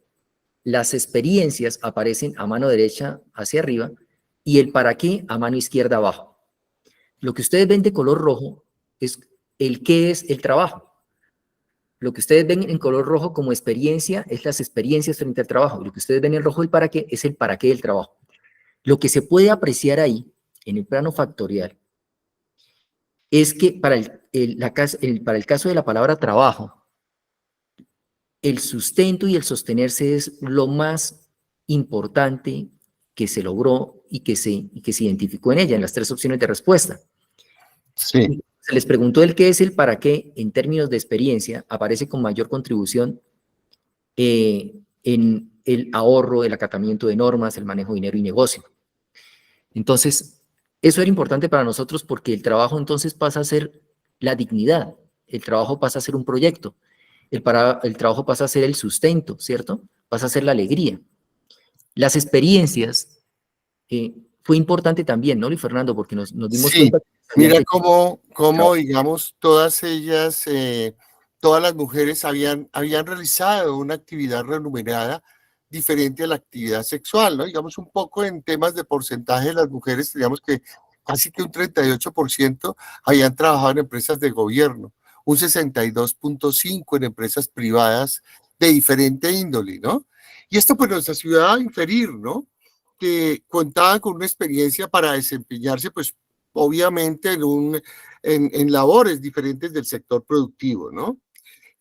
Las experiencias aparecen a mano derecha hacia arriba y el para qué a mano izquierda abajo. Lo que ustedes ven de color rojo es el qué es el trabajo. Lo que ustedes ven en color rojo como experiencia es las experiencias frente al trabajo. Lo que ustedes ven en rojo el para qué es el para qué del trabajo. Lo que se puede apreciar ahí, en el plano factorial, es que para el caso de la palabra trabajo, el sustento y el sostenerse es lo más importante que se logró y que se identificó en ella, en las 3 opciones de respuesta. Sí. Se les preguntó el qué es el para qué en términos de experiencia, aparece con mayor contribución en el ahorro, el acatamiento de normas, el manejo de dinero y negocio. Entonces, eso era importante para nosotros porque el trabajo entonces pasa a ser la dignidad, el trabajo pasa a ser un proyecto, el trabajo pasa a ser el sustento, ¿cierto? Pasa a ser la alegría. Las experiencias, fue importante también, ¿no, Luis Fernando? Porque nos dimos Sí, cuenta mira que cómo, digamos, todas ellas, todas las mujeres habían realizado una actividad remunerada diferente a la actividad sexual, ¿no? Digamos, un poco en temas de porcentaje, las mujeres, teníamos que casi que un 38% habían trabajado en empresas de gobierno, un 62.5% en empresas privadas de diferente índole, ¿no? Y esto pues nos ayudaba a inferir, ¿no? Que contaban con una experiencia para desempeñarse, pues obviamente en labores diferentes del sector productivo, ¿no?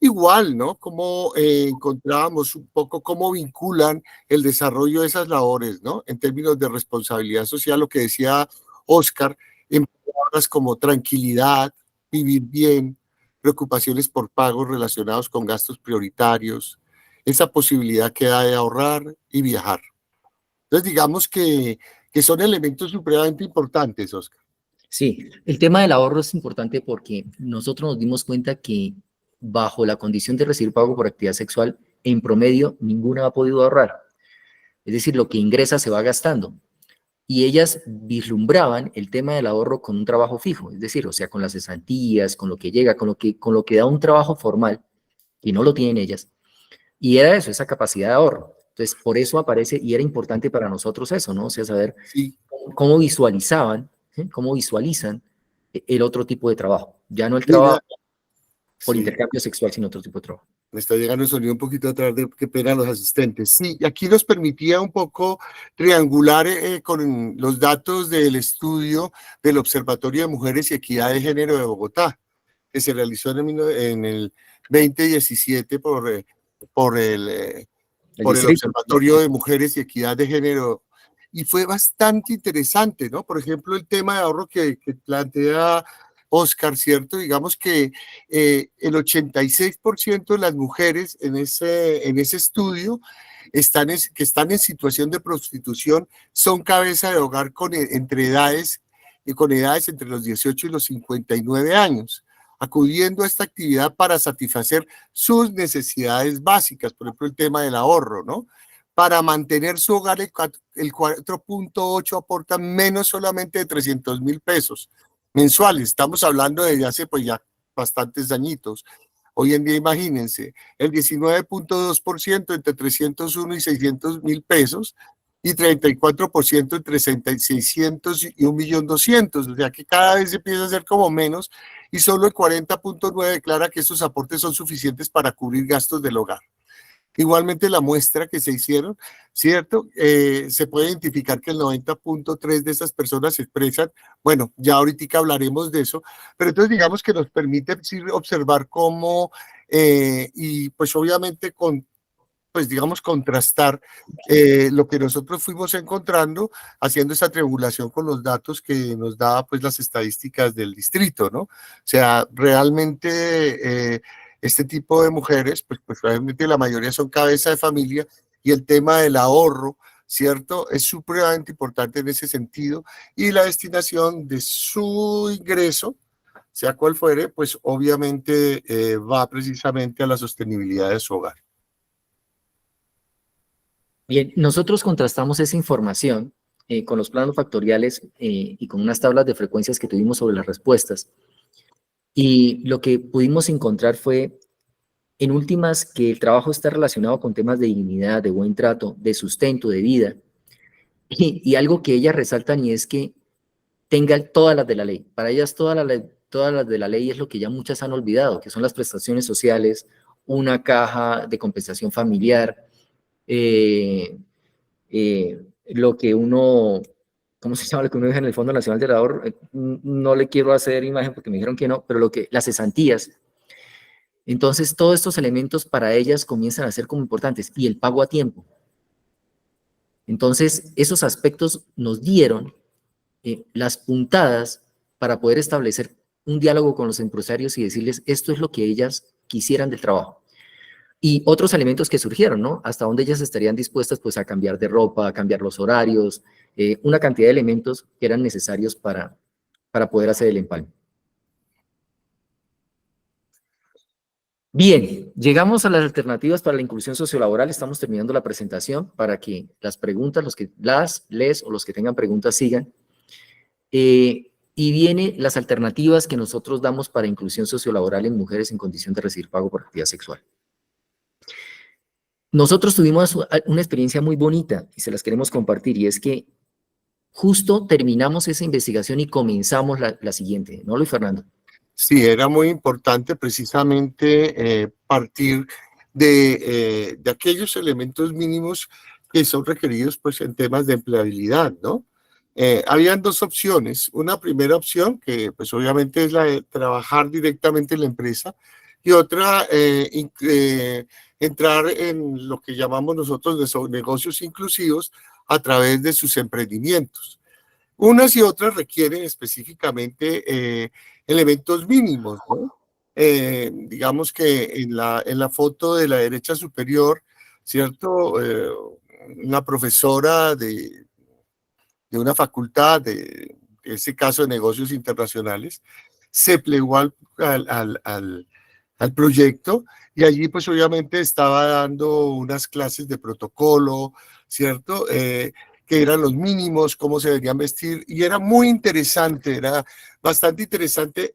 Igual, ¿no? Como encontrábamos un poco cómo vinculan el desarrollo de esas labores, ¿no? En términos de responsabilidad social, lo que decía Oscar, en palabras como tranquilidad, vivir bien, preocupaciones por pagos relacionados con gastos prioritarios, esa posibilidad que da de ahorrar y viajar. Entonces, digamos que son elementos supremamente importantes, Oscar. Sí, el tema del ahorro es importante porque nosotros nos dimos cuenta que bajo la condición de recibir pago por actividad sexual, en promedio, ninguna ha podido ahorrar. Es decir, lo que ingresa se va gastando. Y ellas vislumbraban el tema del ahorro con un trabajo fijo, es decir, o sea, con las cesantías, con lo que llega, con lo que da un trabajo formal, y no lo tienen ellas. Y era eso, esa capacidad de ahorro. Entonces, por eso aparece, y era importante para nosotros eso, ¿no? O sea, saber Sí, cómo visualizaban, ¿sí? Cómo visualizan el otro tipo de trabajo. Ya no el trabajo mira, por sí. intercambio sexual, sino otro tipo de trabajo. Me está llegando el sonido un poquito atrás de qué pena los asistentes. Sí, y aquí nos permitía un poco triangular con los datos del estudio del Observatorio de Mujeres y Equidad de Género de Bogotá, que se realizó en el 2017 El por el distrito. Observatorio de Mujeres y Equidad de Género. Y fue bastante interesante, ¿no? Por ejemplo, el tema de ahorro que plantea Oscar, ¿cierto? Digamos que el 86% de las mujeres en ese estudio que están en situación de prostitución son cabeza de hogar con edades entre los 18 y los 59 años, acudiendo a esta actividad para satisfacer sus necesidades básicas, por ejemplo, el tema del ahorro, ¿no? Para mantener su hogar, el 4.8 aporta menos solamente de 300.000 pesos mensuales. Estamos hablando de hace pues ya bastantes añitos. Hoy en día, imagínense, el 19.2% entre 301 y 600.000 pesos y 34% entre 600 y 1.200.000. O sea que cada vez se empieza a hacer como menos y solo el 40.9 declara que estos aportes son suficientes para cubrir gastos del hogar. Igualmente la muestra que se hicieron, ¿cierto? Se puede identificar que el 90.3 de esas personas se expresan, bueno, ya ahorita hablaremos de eso, pero entonces digamos que nos permite sí, observar cómo, y pues obviamente pues digamos, contrastar lo que nosotros fuimos encontrando haciendo esa triangulación con los datos que nos daba pues las estadísticas del distrito, ¿no? O sea, realmente este tipo de mujeres, pues realmente la mayoría son cabeza de familia y el tema del ahorro, ¿cierto? Es supremamente importante en ese sentido y la destinación de su ingreso, sea cual fuere, pues obviamente va precisamente a la sostenibilidad de su hogar. Bien, nosotros contrastamos esa información con los planos factoriales y con unas tablas de frecuencias que tuvimos sobre las respuestas. Y lo que pudimos encontrar fue, en últimas, que el trabajo está relacionado con temas de dignidad, de buen trato, de sustento, de vida. Y algo que ellas resaltan y es que tenga todas las de la ley. Para ellas todas las de la ley es lo que ya muchas han olvidado, que son las prestaciones sociales, una caja de compensación familiar, eh, lo que uno, ¿cómo se llama? Lo que uno deja en el Fondo Nacional del Ahorro. No le quiero hacer imagen porque me dijeron que no, pero las cesantías. Entonces, todos estos elementos para ellas comienzan a ser como importantes y el pago a tiempo. Entonces, esos aspectos nos dieron las puntadas para poder establecer un diálogo con los empresarios y decirles esto es lo que ellas quisieran del trabajo. Y otros elementos que surgieron, ¿no? Hasta dónde ellas estarían dispuestas pues a cambiar de ropa, a cambiar los horarios, una cantidad de elementos que eran necesarios para poder hacer el empalme. Bien, llegamos a las alternativas para la inclusión sociolaboral. Estamos terminando la presentación para que las preguntas, les o los que tengan preguntas sigan. Y viene las alternativas que nosotros damos para inclusión sociolaboral en mujeres en condición de recibir pago por actividad sexual. Nosotros tuvimos una experiencia muy bonita y se las queremos compartir, y es que justo terminamos esa investigación y comenzamos la siguiente, ¿no, Luis Fernando? Sí, era muy importante precisamente partir de aquellos elementos mínimos que son requeridos pues, en temas de empleabilidad, ¿no? Habían dos opciones. Una primera opción, que pues obviamente es la de trabajar directamente en la empresa, y otra, entrar en lo que llamamos nosotros negocios inclusivos a través de sus emprendimientos. Unas y otras requieren específicamente elementos mínimos, ¿no? digamos que en la foto de la derecha superior, ¿cierto? Una profesora de una facultad, de este caso de negocios internacionales, se plegó al proyecto y allí pues obviamente estaba dando unas clases de protocolo, ¿cierto? Que eran los mínimos, cómo se deberían vestir y era muy interesante, era bastante interesante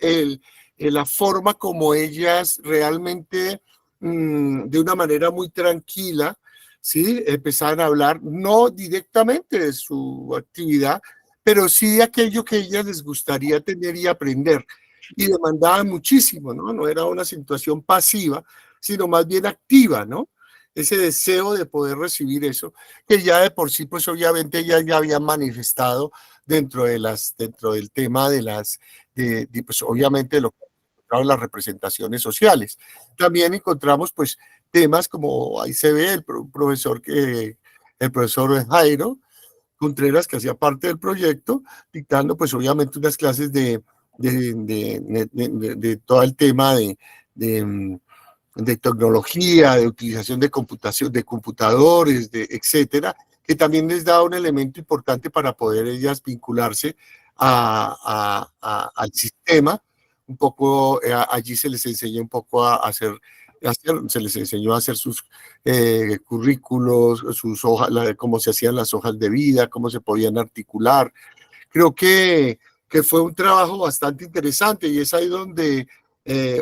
la forma como ellas realmente de una manera muy tranquila, ¿sí? Empezaban a hablar no directamente de su actividad, pero sí de aquello que a ellas les gustaría tener y aprender. Y demandaban muchísimo, ¿no? No era una situación pasiva, sino más bien activa, ¿no? Ese deseo de poder recibir eso, que ya de por sí, pues obviamente ya habían manifestado dentro del tema pues obviamente lo que encontraron las representaciones sociales. También encontramos, pues, temas como ahí se ve el profesor Jairo Contreras, que hacía parte del proyecto, dictando pues obviamente unas clases de todo el tema de tecnología, de utilización de computación, de computadores, etcétera, que también les da un elemento importante para poder ellas vincularse al sistema. Un poco, allí se les enseña un poco se les enseñó a hacer sus currículos, sus hojas, cómo se hacían las hojas de vida, cómo se podían articular. Creo que fue un trabajo bastante interesante y es ahí donde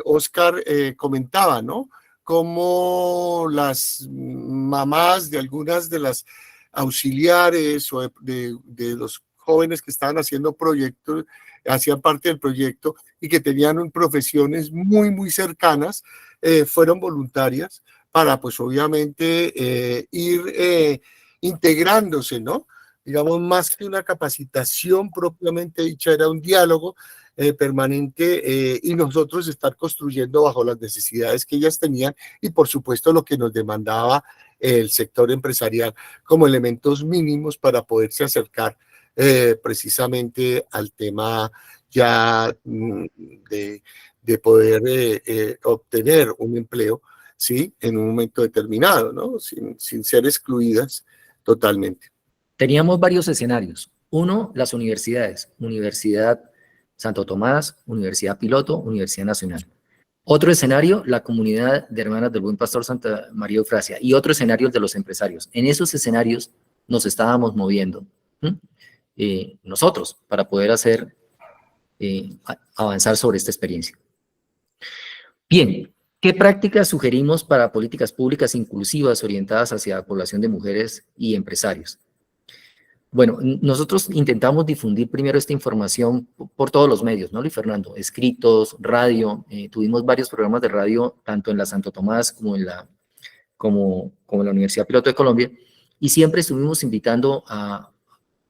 Oscar comentaba, ¿no? Cómo las mamás de algunas de las auxiliares o de los jóvenes que estaban haciendo proyectos, hacían parte del proyecto y que tenían profesiones muy, muy cercanas, fueron voluntarias para, pues obviamente, ir integrándose, ¿no? Digamos, más que una capacitación propiamente dicha, era un diálogo permanente y nosotros estar construyendo bajo las necesidades que ellas tenían y por supuesto lo que nos demandaba el sector empresarial como elementos mínimos para poderse acercar precisamente al tema ya de poder obtener un empleo, ¿sí? En un momento determinado, ¿no? Sin ser excluidas totalmente. Teníamos varios escenarios. Uno, las universidades. Universidad Santo Tomás, Universidad Piloto, Universidad Nacional. Otro escenario, la comunidad de hermanas del Buen Pastor Santa María Eufrasia. Y otro escenario, el de los empresarios. En esos escenarios nos estábamos moviendo nosotros para poder avanzar sobre esta experiencia. Bien, ¿qué prácticas sugerimos para políticas públicas inclusivas orientadas hacia la población de mujeres y empresarios? Bueno, nosotros intentamos difundir primero esta información por todos los medios, ¿no, Luis Fernando? Escritos, radio, tuvimos varios programas de radio, tanto en la Santo Tomás como en la Universidad Piloto de Colombia, y siempre estuvimos invitando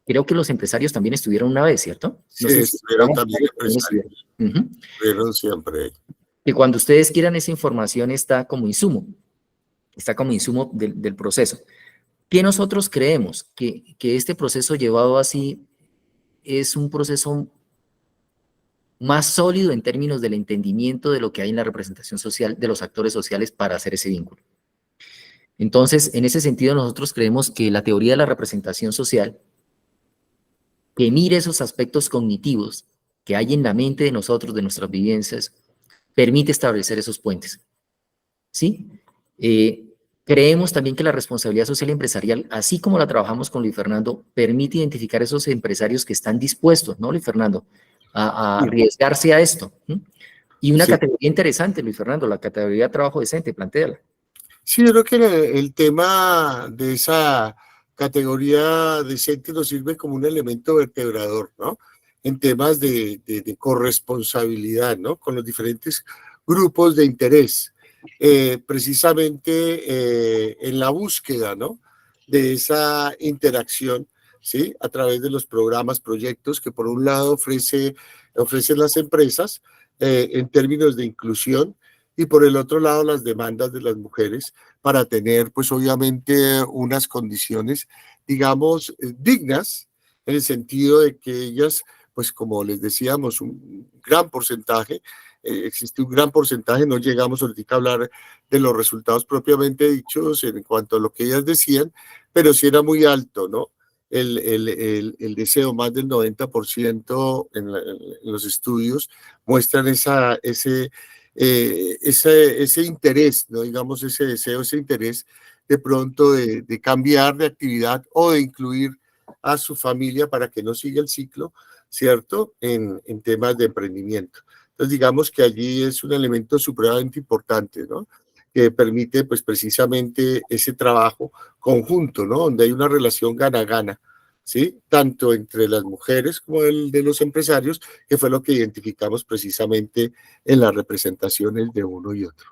creo que los empresarios también estuvieron una vez, ¿cierto? Sí, estuvieron también empresarios, estuvieron siempre. Que cuando ustedes quieran esa información está como insumo del proceso. ¿Qué nosotros creemos? Que este proceso llevado así es un proceso más sólido en términos del entendimiento de lo que hay en la representación social de los actores sociales para hacer ese vínculo. Entonces, en ese sentido, nosotros creemos que la teoría de la representación social, que mire esos aspectos cognitivos que hay en la mente de nosotros, de nuestras vivencias, permite establecer esos puentes. ¿Sí? Creemos también que la responsabilidad social empresarial, así como la trabajamos con Luis Fernando, permite identificar esos empresarios que están dispuestos, ¿no, Luis Fernando?, a arriesgarse a esto. Y una categoría interesante, Luis Fernando, la categoría de trabajo decente, plantéala. Sí, yo creo que el tema de esa categoría decente nos sirve como un elemento vertebrador, ¿no? En temas de corresponsabilidad, ¿no? Con los diferentes grupos de interés. Precisamente en la búsqueda, ¿no? De esa interacción, ¿sí? A través de los programas, proyectos que por un lado ofrecen las empresas en términos de inclusión y por el otro lado las demandas de las mujeres para tener pues obviamente unas condiciones, digamos, dignas en el sentido de que ellas, pues como les decíamos, un gran porcentaje existe un gran porcentaje, no llegamos ahorita a hablar de los resultados propiamente dichos en cuanto a lo que ellas decían, pero sí era muy alto, ¿no? El deseo, más del 90% en los estudios muestran ese interés, ¿no? Digamos, ese deseo, ese interés de pronto de cambiar de actividad o de incluir a su familia para que no siga el ciclo, ¿cierto? En temas de emprendimiento. Entonces, digamos que allí es un elemento supremamente importante, ¿no? Que permite, pues, precisamente ese trabajo conjunto, ¿no? Donde hay una relación gana-gana, ¿sí? Tanto entre las mujeres como el de los empresarios, que fue lo que identificamos precisamente en las representaciones de uno y otro.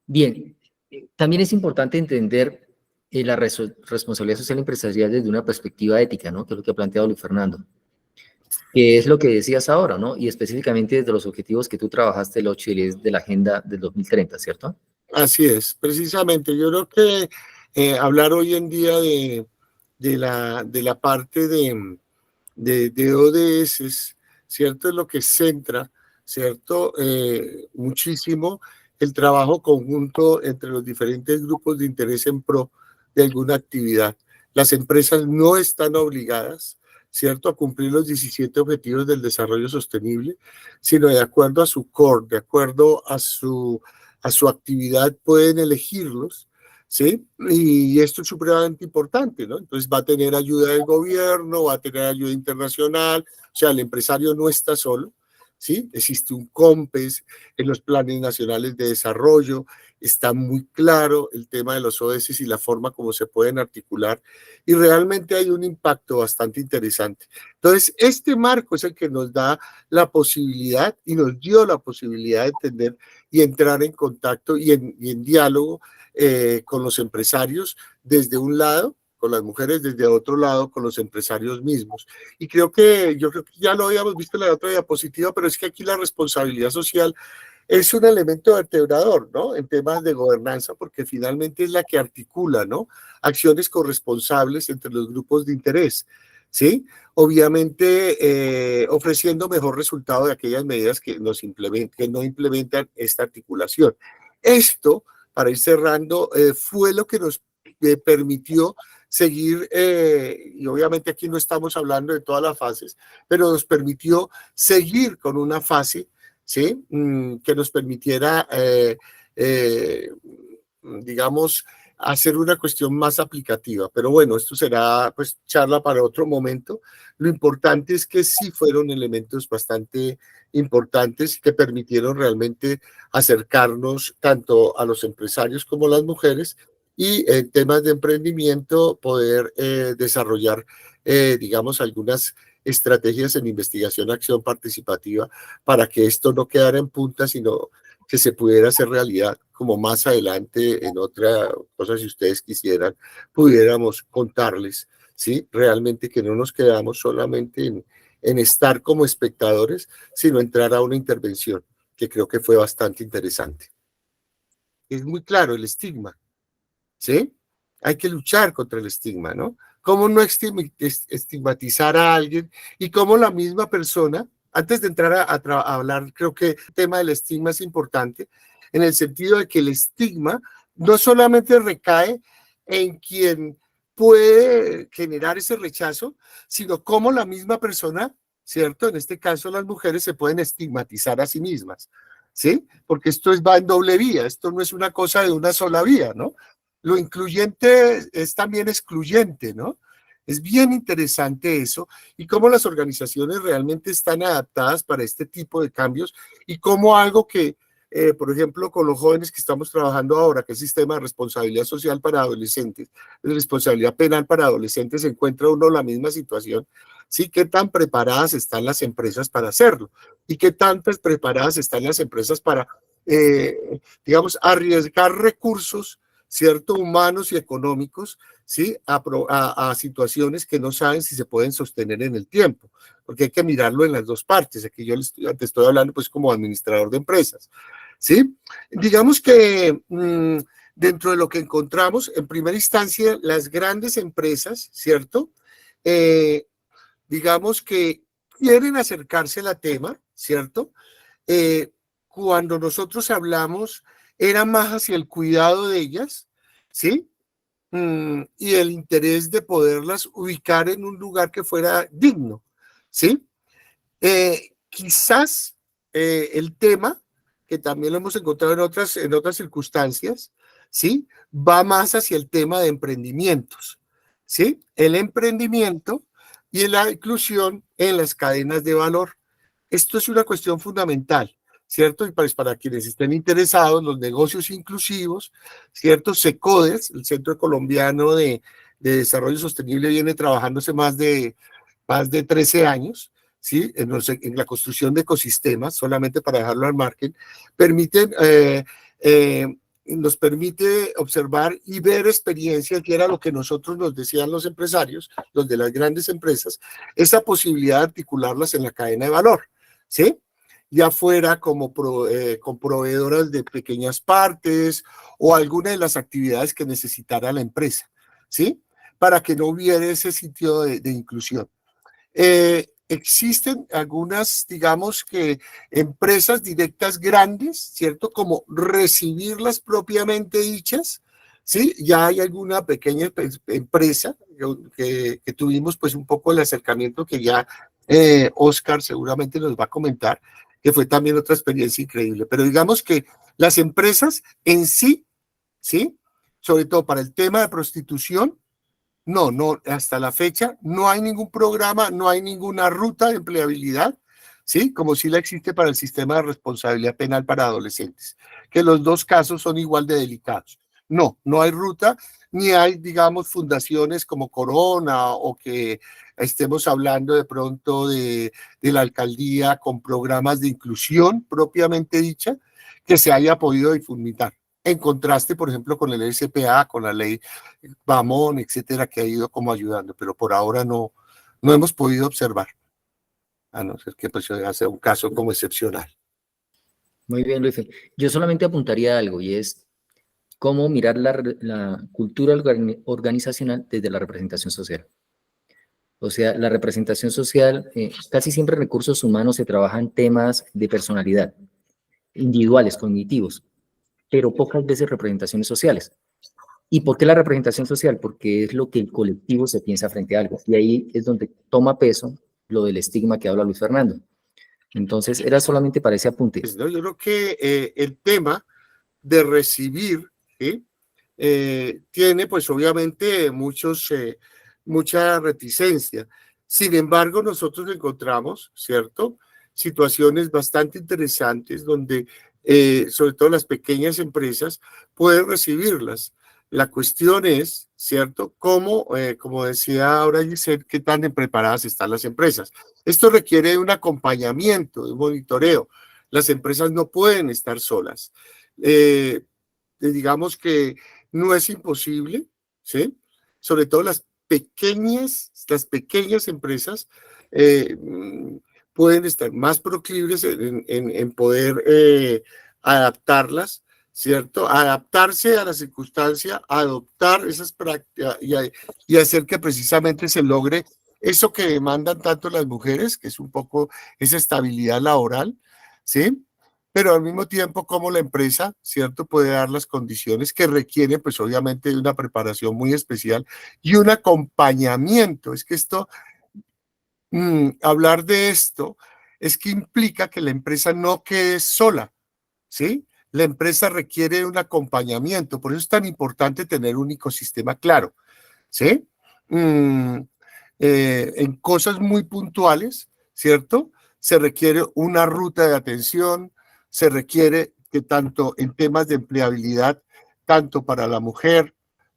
Bien, también es importante entender la responsabilidad social empresarial desde una perspectiva ética, ¿no? Que es lo que ha planteado Luis Fernando, que es lo que decías ahora, ¿no? Y específicamente desde los objetivos que tú trabajaste, el 8 y el 10 de la Agenda del 2030, ¿cierto? Así es, precisamente. Yo creo que hablar hoy en día de la parte de ODS, ¿cierto? Es lo que centra, ¿cierto? Muchísimo el trabajo conjunto entre los diferentes grupos de interés en pro de alguna actividad. Las empresas no están obligadas, ¿cierto?, a cumplir los 17 objetivos del desarrollo sostenible, sino de acuerdo a su core, de acuerdo a su actividad, pueden elegirlos, ¿sí? Y esto es supremamente importante, ¿no? Entonces va a tener ayuda del gobierno, va a tener ayuda internacional, o sea, el empresario no está solo, ¿sí? Existe un COMPES en los planes nacionales de desarrollo, está muy claro el tema de los ODS y la forma como se pueden articular, y realmente hay un impacto bastante interesante. Entonces, este marco es el que nos da la posibilidad y nos dio la posibilidad de entender y entrar en contacto y en diálogo con los empresarios desde un lado, con las mujeres desde otro lado, con los empresarios mismos. Y yo creo que ya lo habíamos visto en la otra diapositiva, pero es que aquí la responsabilidad social es un elemento vertebrador, ¿no? En temas de gobernanza, porque finalmente es la que articula, ¿no? Acciones corresponsables entre los grupos de interés, ¿sí? Obviamente ofreciendo mejor resultado de aquellas medidas que no implementan esta articulación. Esto, para ir cerrando, fue lo que nos permitió seguir, y obviamente aquí no estamos hablando de todas las fases, pero nos permitió seguir con una fase, ¿sí? Que nos permitiera, digamos, hacer una cuestión más aplicativa. Pero bueno, esto será pues charla para otro momento. Lo importante es que sí fueron elementos bastante importantes que permitieron realmente acercarnos tanto a los empresarios como a las mujeres y en temas de emprendimiento poder desarrollar, digamos, algunas estrategias en investigación, acción participativa para que esto no quedara en punta, sino que se pudiera hacer realidad, como más adelante en otra cosa, si ustedes quisieran, pudiéramos contarles, ¿sí? Realmente que no nos quedamos solamente en estar como espectadores, sino entrar a una intervención, que creo que fue bastante interesante. Es muy claro el estigma, ¿sí? Hay que luchar contra el estigma, ¿no? ¿Cómo no estigmatizar a alguien y cómo la misma persona, antes de entrar a hablar, creo que el tema del estigma es importante, en el sentido de que el estigma no solamente recae en quien puede generar ese rechazo, sino cómo la misma persona, ¿cierto? En este caso las mujeres se pueden estigmatizar a sí mismas, ¿sí? Porque esto va en doble vía, esto no es una cosa de una sola vía, ¿no? Lo incluyente es también excluyente, ¿no? Es bien interesante eso y cómo las organizaciones realmente están adaptadas para este tipo de cambios y cómo algo que, por ejemplo, con los jóvenes que estamos trabajando ahora, que es el sistema de responsabilidad social para adolescentes, de responsabilidad penal para adolescentes, se encuentra uno en la misma situación. Sí, qué tan preparadas están las empresas para hacerlo y qué tantas preparadas están las empresas para, digamos, arriesgar recursos, ¿cierto?, humanos y económicos, ¿sí?, a situaciones que no saben si se pueden sostener en el tiempo, porque hay que mirarlo en las dos partes. Aquí yo te estoy hablando pues como administrador de empresas, ¿sí? Digamos que dentro de lo que encontramos, en primera instancia, las grandes empresas, ¿cierto?, digamos que quieren acercarse al tema, ¿cierto? Cuando nosotros hablamos, era más hacia el cuidado de ellas, ¿sí? Y el interés de poderlas ubicar en un lugar que fuera digno, ¿sí? Quizás el tema, que también lo hemos encontrado en otras circunstancias, ¿sí? Va más hacia el tema de emprendimientos, ¿sí? El emprendimiento y la inclusión en las cadenas de valor. Esto es una cuestión fundamental, ¿cierto? Y para quienes estén interesados, los negocios inclusivos, ¿cierto? SECODES, el Centro Colombiano de Desarrollo Sostenible, viene trabajándose más de 13 años, ¿sí? En la construcción de ecosistemas, solamente para dejarlo al margen, permiten, nos permite observar y ver experiencias, que era lo que nosotros nos decían los empresarios, los de las grandes empresas, esa posibilidad de articularlas en la cadena de valor, ¿sí? Ya fuera como con proveedoras de pequeñas partes o alguna de las actividades que necesitara la empresa, ¿sí? Para que no hubiera ese sitio de inclusión. Existen algunas, digamos que empresas directas grandes, ¿cierto? Como recibirlas propiamente dichas, ¿sí? Ya hay alguna pequeña empresa que tuvimos pues un poco el acercamiento que ya Oscar seguramente nos va a comentar, que fue también otra experiencia increíble. Pero digamos que las empresas en sí, ¿sí? Sobre todo para el tema de prostitución, no, hasta la fecha no hay ningún programa, no hay ninguna ruta de empleabilidad, ¿sí? Como sí la existe para el sistema de responsabilidad penal para adolescentes, que los dos casos son igual de delicados. No hay ruta, ni hay, digamos, fundaciones como Corona o que estemos hablando de pronto de la alcaldía con programas de inclusión propiamente dicha que se haya podido difuminar. En contraste, por ejemplo, con el SPA, con la ley Bamón, etcétera, que ha ido como ayudando, pero por ahora no hemos podido observar, a no ser que pues sea un caso como excepcional. Muy bien, Luis. Yo solamente apuntaría algo y es cómo mirar la cultura organizacional desde la representación social. O sea, la representación social, casi siempre en recursos humanos se trabajan temas de personalidad, individuales, cognitivos, pero pocas veces representaciones sociales. ¿Y por qué la representación social? Porque es lo que el colectivo se piensa frente a algo. Y ahí es donde toma peso lo del estigma que habla Luis Fernando. Entonces, era solamente para ese apunte. Pues, ¿no? Yo creo que el tema de recibir, ¿sí? Tiene pues obviamente mucha reticencia. Sin embargo, nosotros encontramos, ¿cierto? Situaciones bastante interesantes donde sobre todo las pequeñas empresas pueden recibirlas. La cuestión es, ¿cierto? Como decía ahora Giselle, qué tan preparadas están las empresas. Esto requiere un acompañamiento, de un monitoreo. Las empresas no pueden estar solas. Digamos que no es imposible, ¿sí? Sobre todo las pequeñas empresas pueden estar más proclives en poder adaptarlas, ¿cierto? Adaptarse a la circunstancia, adoptar esas prácticas y hacer que precisamente se logre eso que demandan tanto las mujeres, que es un poco esa estabilidad laboral, ¿sí? Pero al mismo tiempo como la empresa, ¿cierto? Puede dar las condiciones que requieren, pues obviamente, de una preparación muy especial y un acompañamiento. Es que hablar de esto es que implica que la empresa no quede sola, ¿sí? La empresa requiere un acompañamiento, por eso es tan importante tener un ecosistema claro, ¿sí? En cosas muy puntuales, ¿cierto? Se requiere una ruta de atención, se requiere que tanto en temas de empleabilidad, tanto para la mujer,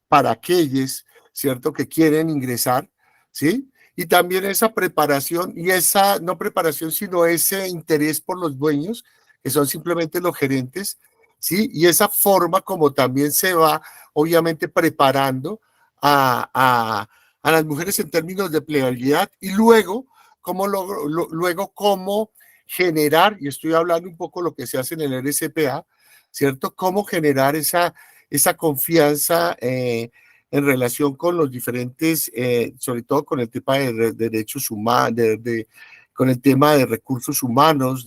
para aquellos, ¿cierto? Que quieren ingresar, ¿sí? Y también esa preparación y esa, no preparación, sino ese interés por los dueños, que son simplemente los gerentes, ¿sí? Y esa forma como también se va, obviamente, preparando a las mujeres en términos de empleabilidad y luego cómo generar, y estoy hablando un poco de lo que se hace en el RSPA, ¿cierto? Cómo generar esa confianza en relación con los diferentes, sobre todo con el tema de derechos humanos, con el tema de recursos humanos,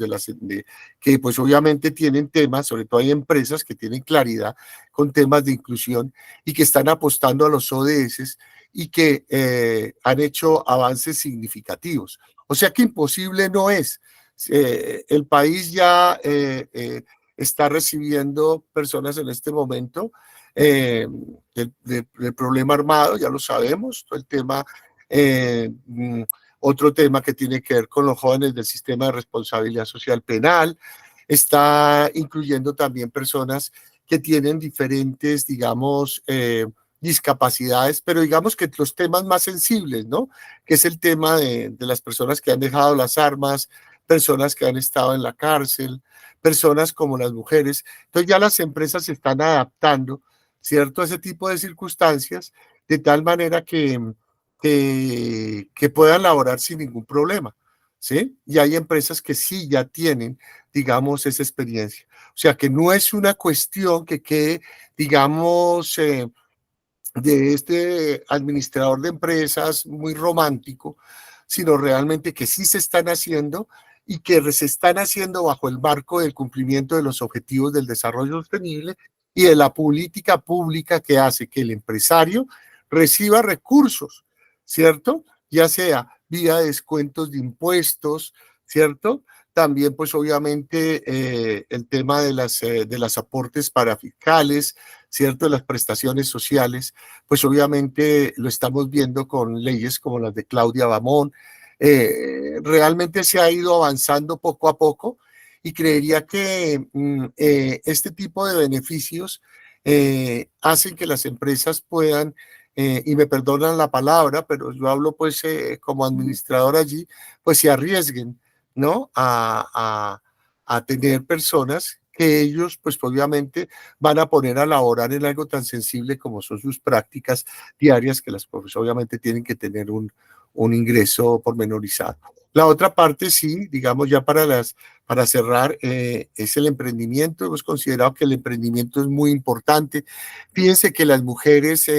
que pues obviamente tienen temas, sobre todo hay empresas que tienen claridad con temas de inclusión y que están apostando a los ODS y que han hecho avances significativos. O sea que imposible no es. El país ya está recibiendo personas en este momento del problema armado, ya lo sabemos, todo el tema, otro tema que tiene que ver con los jóvenes del sistema de responsabilidad social penal, está incluyendo también personas que tienen diferentes, digamos, discapacidades, pero digamos que los temas más sensibles, ¿no? Que es el tema de las personas que han dejado las armas, personas que han estado en la cárcel, personas como las mujeres. Entonces ya las empresas se están adaptando, ¿cierto? A ese tipo de circunstancias, de tal manera que puedan laborar sin ningún problema, ¿sí? Y hay empresas que sí ya tienen, digamos, esa experiencia. O sea, que no es una cuestión que quede, digamos, de este administrador de empresas muy romántico, sino realmente que sí se están haciendo y que se están haciendo bajo el marco del cumplimiento de los objetivos del desarrollo sostenible y de la política pública que hace que el empresario reciba recursos, ¿cierto? Ya sea vía descuentos de impuestos, ¿cierto? También, pues obviamente, el tema de las aportes parafiscales, ¿cierto? De las prestaciones sociales, pues obviamente lo estamos viendo con leyes como las de Claudia Bamón. Realmente se ha ido avanzando poco a poco y creería que este tipo de beneficios hacen que las empresas puedan, y me perdonan la palabra, pero yo hablo pues como administrador allí, pues se arriesguen, ¿no? A tener personas que ellos, pues obviamente, van a poner a laborar en algo tan sensible como son sus prácticas diarias, que las pues, obviamente tienen que tener un ingreso pormenorizado. La otra parte, sí, digamos ya para cerrar, es el emprendimiento. Hemos considerado que el emprendimiento es muy importante. Fíjense que las mujeres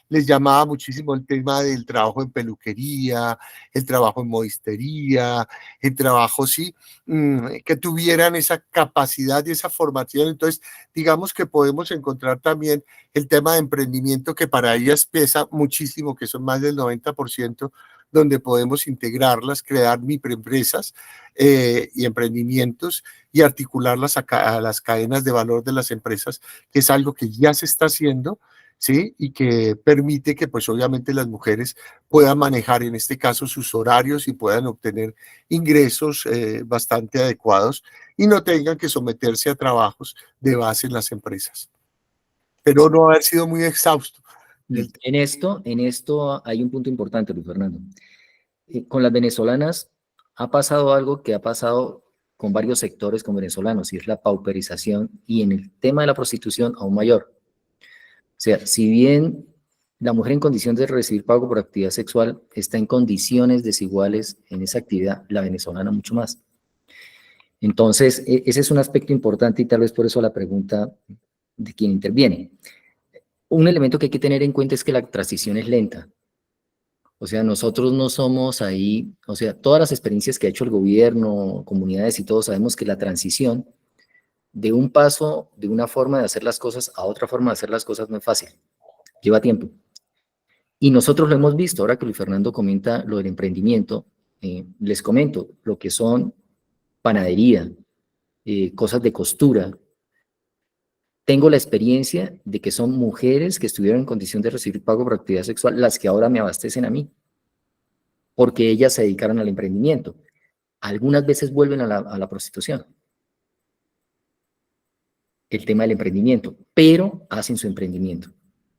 les llamaba muchísimo el tema del trabajo en peluquería, el trabajo en modistería, el trabajo, sí, que tuvieran esa capacidad y esa formación. Entonces, digamos que podemos encontrar también el tema de emprendimiento que para ellas pesa muchísimo, que son más del 90%, donde podemos integrarlas, crear microempresas y emprendimientos y articularlas a las cadenas de valor de las empresas, que es algo que ya se está haciendo, ¿sí? Y que permite que, pues obviamente, las mujeres puedan manejar, en este caso, sus horarios y puedan obtener ingresos bastante adecuados y no tengan que someterse a trabajos de base en las empresas. Pero no haber sido muy exhausto. En esto hay un punto importante, Luis Fernando. Con las venezolanas ha pasado algo que ha pasado con varios sectores con venezolanos, y es la pauperización, y en el tema de la prostitución aún mayor. O sea, si bien la mujer en condición de recibir pago por actividad sexual está en condiciones desiguales en esa actividad, la venezolana mucho más. Entonces, ese es un aspecto importante y tal vez por eso la pregunta de quien interviene. Un elemento que hay que tener en cuenta es que la transición es lenta. O sea, nosotros no somos ahí, o sea, todas las experiencias que ha hecho el gobierno, comunidades y todos sabemos que la transición de un paso, de una forma de hacer las cosas a otra forma de hacer las cosas no es fácil, lleva tiempo. Y nosotros lo hemos visto, ahora que Luis Fernando comenta lo del emprendimiento, les comento lo que son panadería, cosas de costura. Tengo la experiencia de que son mujeres que estuvieron en condición de recibir pago por actividad sexual las que ahora me abastecen a mí, porque ellas se dedicaron al emprendimiento. Algunas veces vuelven a la prostitución, el tema del emprendimiento, pero hacen su emprendimiento.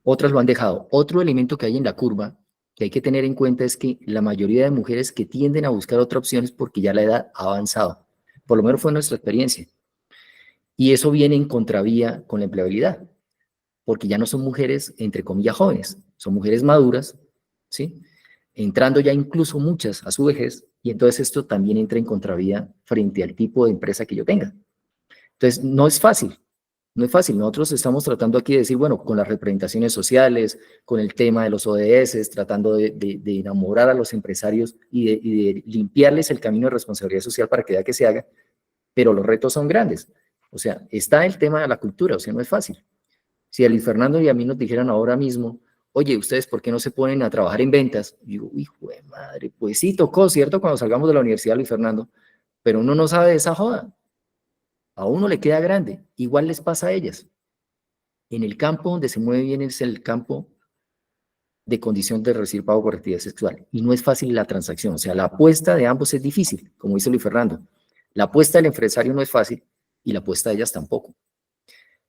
Otras lo han dejado. Otro elemento que hay en la curva que hay que tener en cuenta es que la mayoría de mujeres que tienden a buscar otra opción es porque ya la edad ha avanzado. Por lo menos fue nuestra experiencia. Y eso viene en contravía con la empleabilidad, porque ya no son mujeres, entre comillas, jóvenes, son mujeres maduras, ¿sí? Entrando ya incluso muchas a su vejez, y entonces esto también entra en contravía frente al tipo de empresa que yo tenga. Entonces, no es fácil, No es fácil. Nosotros estamos tratando aquí de decir, bueno, con las representaciones sociales, con el tema de los ODS, tratando de enamorar a los empresarios y de limpiarles el camino de responsabilidad social para que vea que se haga, pero los retos son grandes. O sea, está el tema de la cultura, o sea, no es fácil. Si a Luis Fernando y a mí nos dijeran ahora mismo, oye, ¿ustedes por qué no se ponen a trabajar en ventas? Y digo, hijo de madre, pues sí, tocó, ¿cierto? Cuando salgamos de la universidad, Luis Fernando, pero uno no sabe de esa joda. A uno le queda grande. Igual les pasa a ellas. En el campo donde se mueve bien es el campo de condición de recibir pago por actividad sexual. Y no es fácil la transacción. O sea, la apuesta de ambos es difícil, como dice Luis Fernando. La apuesta del empresario no es fácil y la apuesta de ellas tampoco.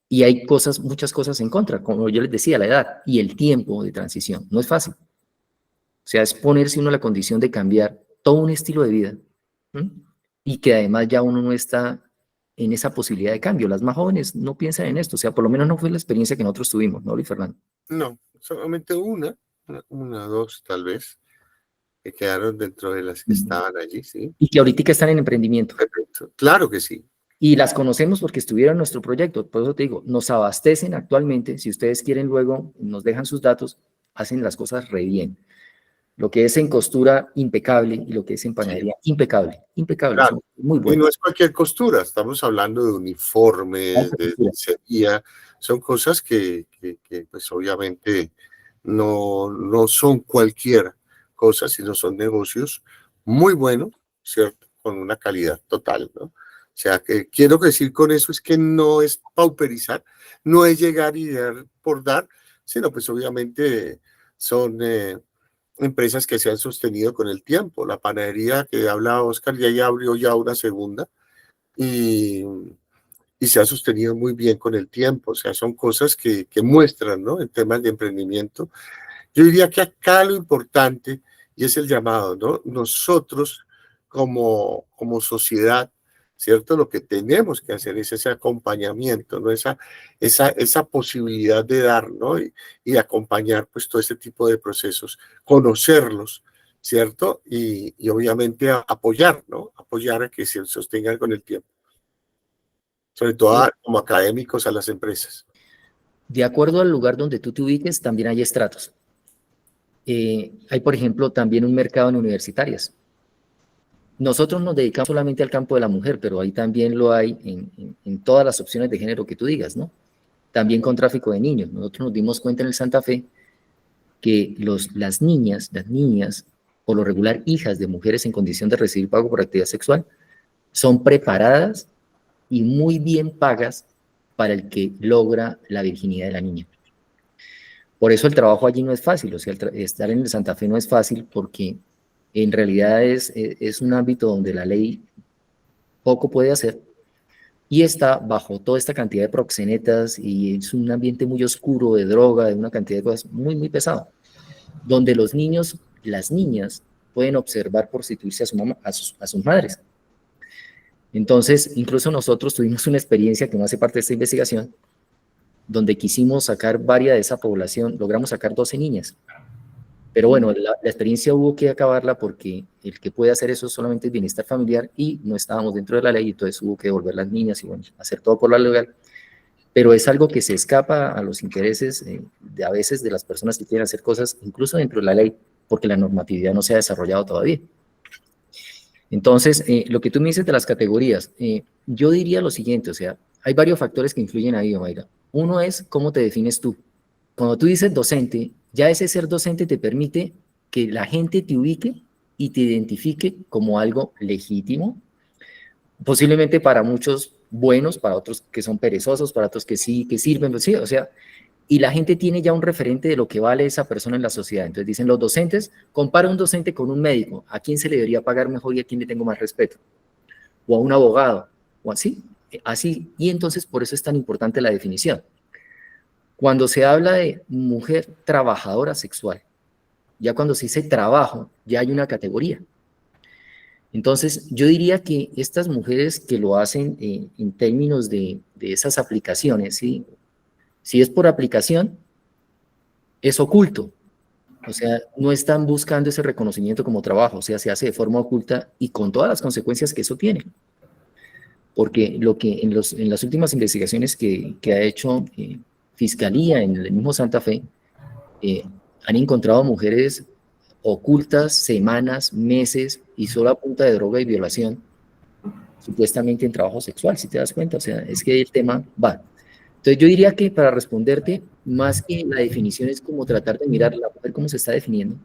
Y hay cosas, muchas cosas en contra, como yo les decía, la edad y el tiempo de transición. No es fácil. O sea, es ponerse uno en la condición de cambiar todo un estilo de vida. ¿Mm? Y que además ya uno no está en esa posibilidad de cambio. Las más jóvenes no piensan en esto. O sea, por lo menos no fue la experiencia que nosotros tuvimos, ¿no, Luis Fernando? No, solamente una, dos tal vez, que quedaron dentro de las que estaban allí, sí. Y que ahorita están en emprendimiento. Perfecto. Claro que sí. Y las conocemos porque estuvieron en nuestro proyecto. Por eso te digo, nos abastecen actualmente. Si ustedes quieren luego, nos dejan sus datos, hacen las cosas re bien. Lo que es en costura, impecable, y lo que es en Sí, panadería, impecable, impecable, claro. son muy Y buenos. no es cualquier costura, estamos hablando de uniformes, Alta de costura. lencería, son cosas que, pues obviamente no son cualquier cosa, sino son negocios muy buenos, ¿cierto? Con una calidad total, ¿no? O sea, que quiero decir con eso es que no es pauperizar, no es llegar y dar por dar, sino pues obviamente son empresas que se han sostenido con el tiempo. La panadería que habla Oscar ya abrió ya una segunda y, y se ha sostenido muy bien con el tiempo. O sea, son cosas que muestran, ¿no? En temas de emprendimiento. Yo diría que acá lo importante, y es el llamado, ¿no? Nosotros como sociedad, ¿cierto? Lo que tenemos que hacer es ese acompañamiento, ¿no? Esa posibilidad de dar, ¿no? Y acompañar, pues, todo ese tipo de procesos, conocerlos, ¿cierto? Y obviamente apoyar, ¿no? Apoyar a que se sostengan con el tiempo, sobre todo como académicos a las empresas. De acuerdo al lugar donde tú te ubiques, también hay estratos. Hay, por ejemplo, también un mercado en universitarias. Nosotros nos dedicamos solamente al campo de la mujer, pero ahí también lo hay en todas las opciones de género que tú digas, ¿no? También con tráfico de niños. Nosotros nos dimos cuenta en el Santa Fe que las niñas, por lo regular hijas de mujeres en condición de recibir pago por actividad sexual, son preparadas y muy bien pagas para el que logra la virginidad de la niña. Por eso el trabajo allí no es fácil, o sea, estar en el Santa Fe no es fácil porque en realidad es un ámbito donde la ley poco puede hacer y está bajo toda esta cantidad de proxenetas y es un ambiente muy oscuro de droga, de una cantidad de cosas muy, muy pesado, donde los niños, las niñas, pueden observar prostituirse a sus madres. Entonces, incluso nosotros tuvimos una experiencia que no hace parte de esta investigación, donde quisimos sacar varias de esa población, logramos sacar 12 niñas. Pero bueno, la experiencia hubo que acabarla porque el que puede hacer eso solamente es bienestar familiar y no estábamos dentro de la ley, entonces hubo que devolver las niñas y bueno, hacer todo por la legal. Pero es algo que se escapa a los intereses de a veces de las personas que quieren hacer cosas incluso dentro de la ley, porque la normatividad no se ha desarrollado todavía. Entonces, lo que tú me dices de las categorías, yo diría lo siguiente, o sea, hay varios factores que influyen ahí, Omaira. Uno es cómo te defines tú. Cuando tú dices docente, ya ese ser docente te permite que la gente te ubique y te identifique como algo legítimo, posiblemente para muchos buenos, para otros que son perezosos, para otros que sí, que sirven, sí, o sea, y la gente tiene ya un referente de lo que vale esa persona en la sociedad. Entonces dicen los docentes, compara un docente con un médico, ¿a quién se le debería pagar mejor y a quién le tengo más respeto? O a un abogado, o así, así, y entonces por eso es tan importante la definición. Cuando se habla de mujer trabajadora sexual, ya cuando se dice trabajo, ya hay una categoría. Entonces, yo diría que estas mujeres que lo hacen en términos de esas aplicaciones, ¿sí? Si es por aplicación, es oculto. O sea, no están buscando ese reconocimiento como trabajo, o sea, se hace de forma oculta y con todas las consecuencias que eso tiene. porque lo que en las últimas investigaciones que ha hecho Fiscalía en el mismo Santa Fe, han encontrado mujeres ocultas semanas, meses y solo a punta de droga y violación, supuestamente en trabajo sexual, si te das cuenta, o sea, es que el tema va. Entonces yo diría que para responderte, más que la definición es como tratar de mirar la mujer cómo se está definiendo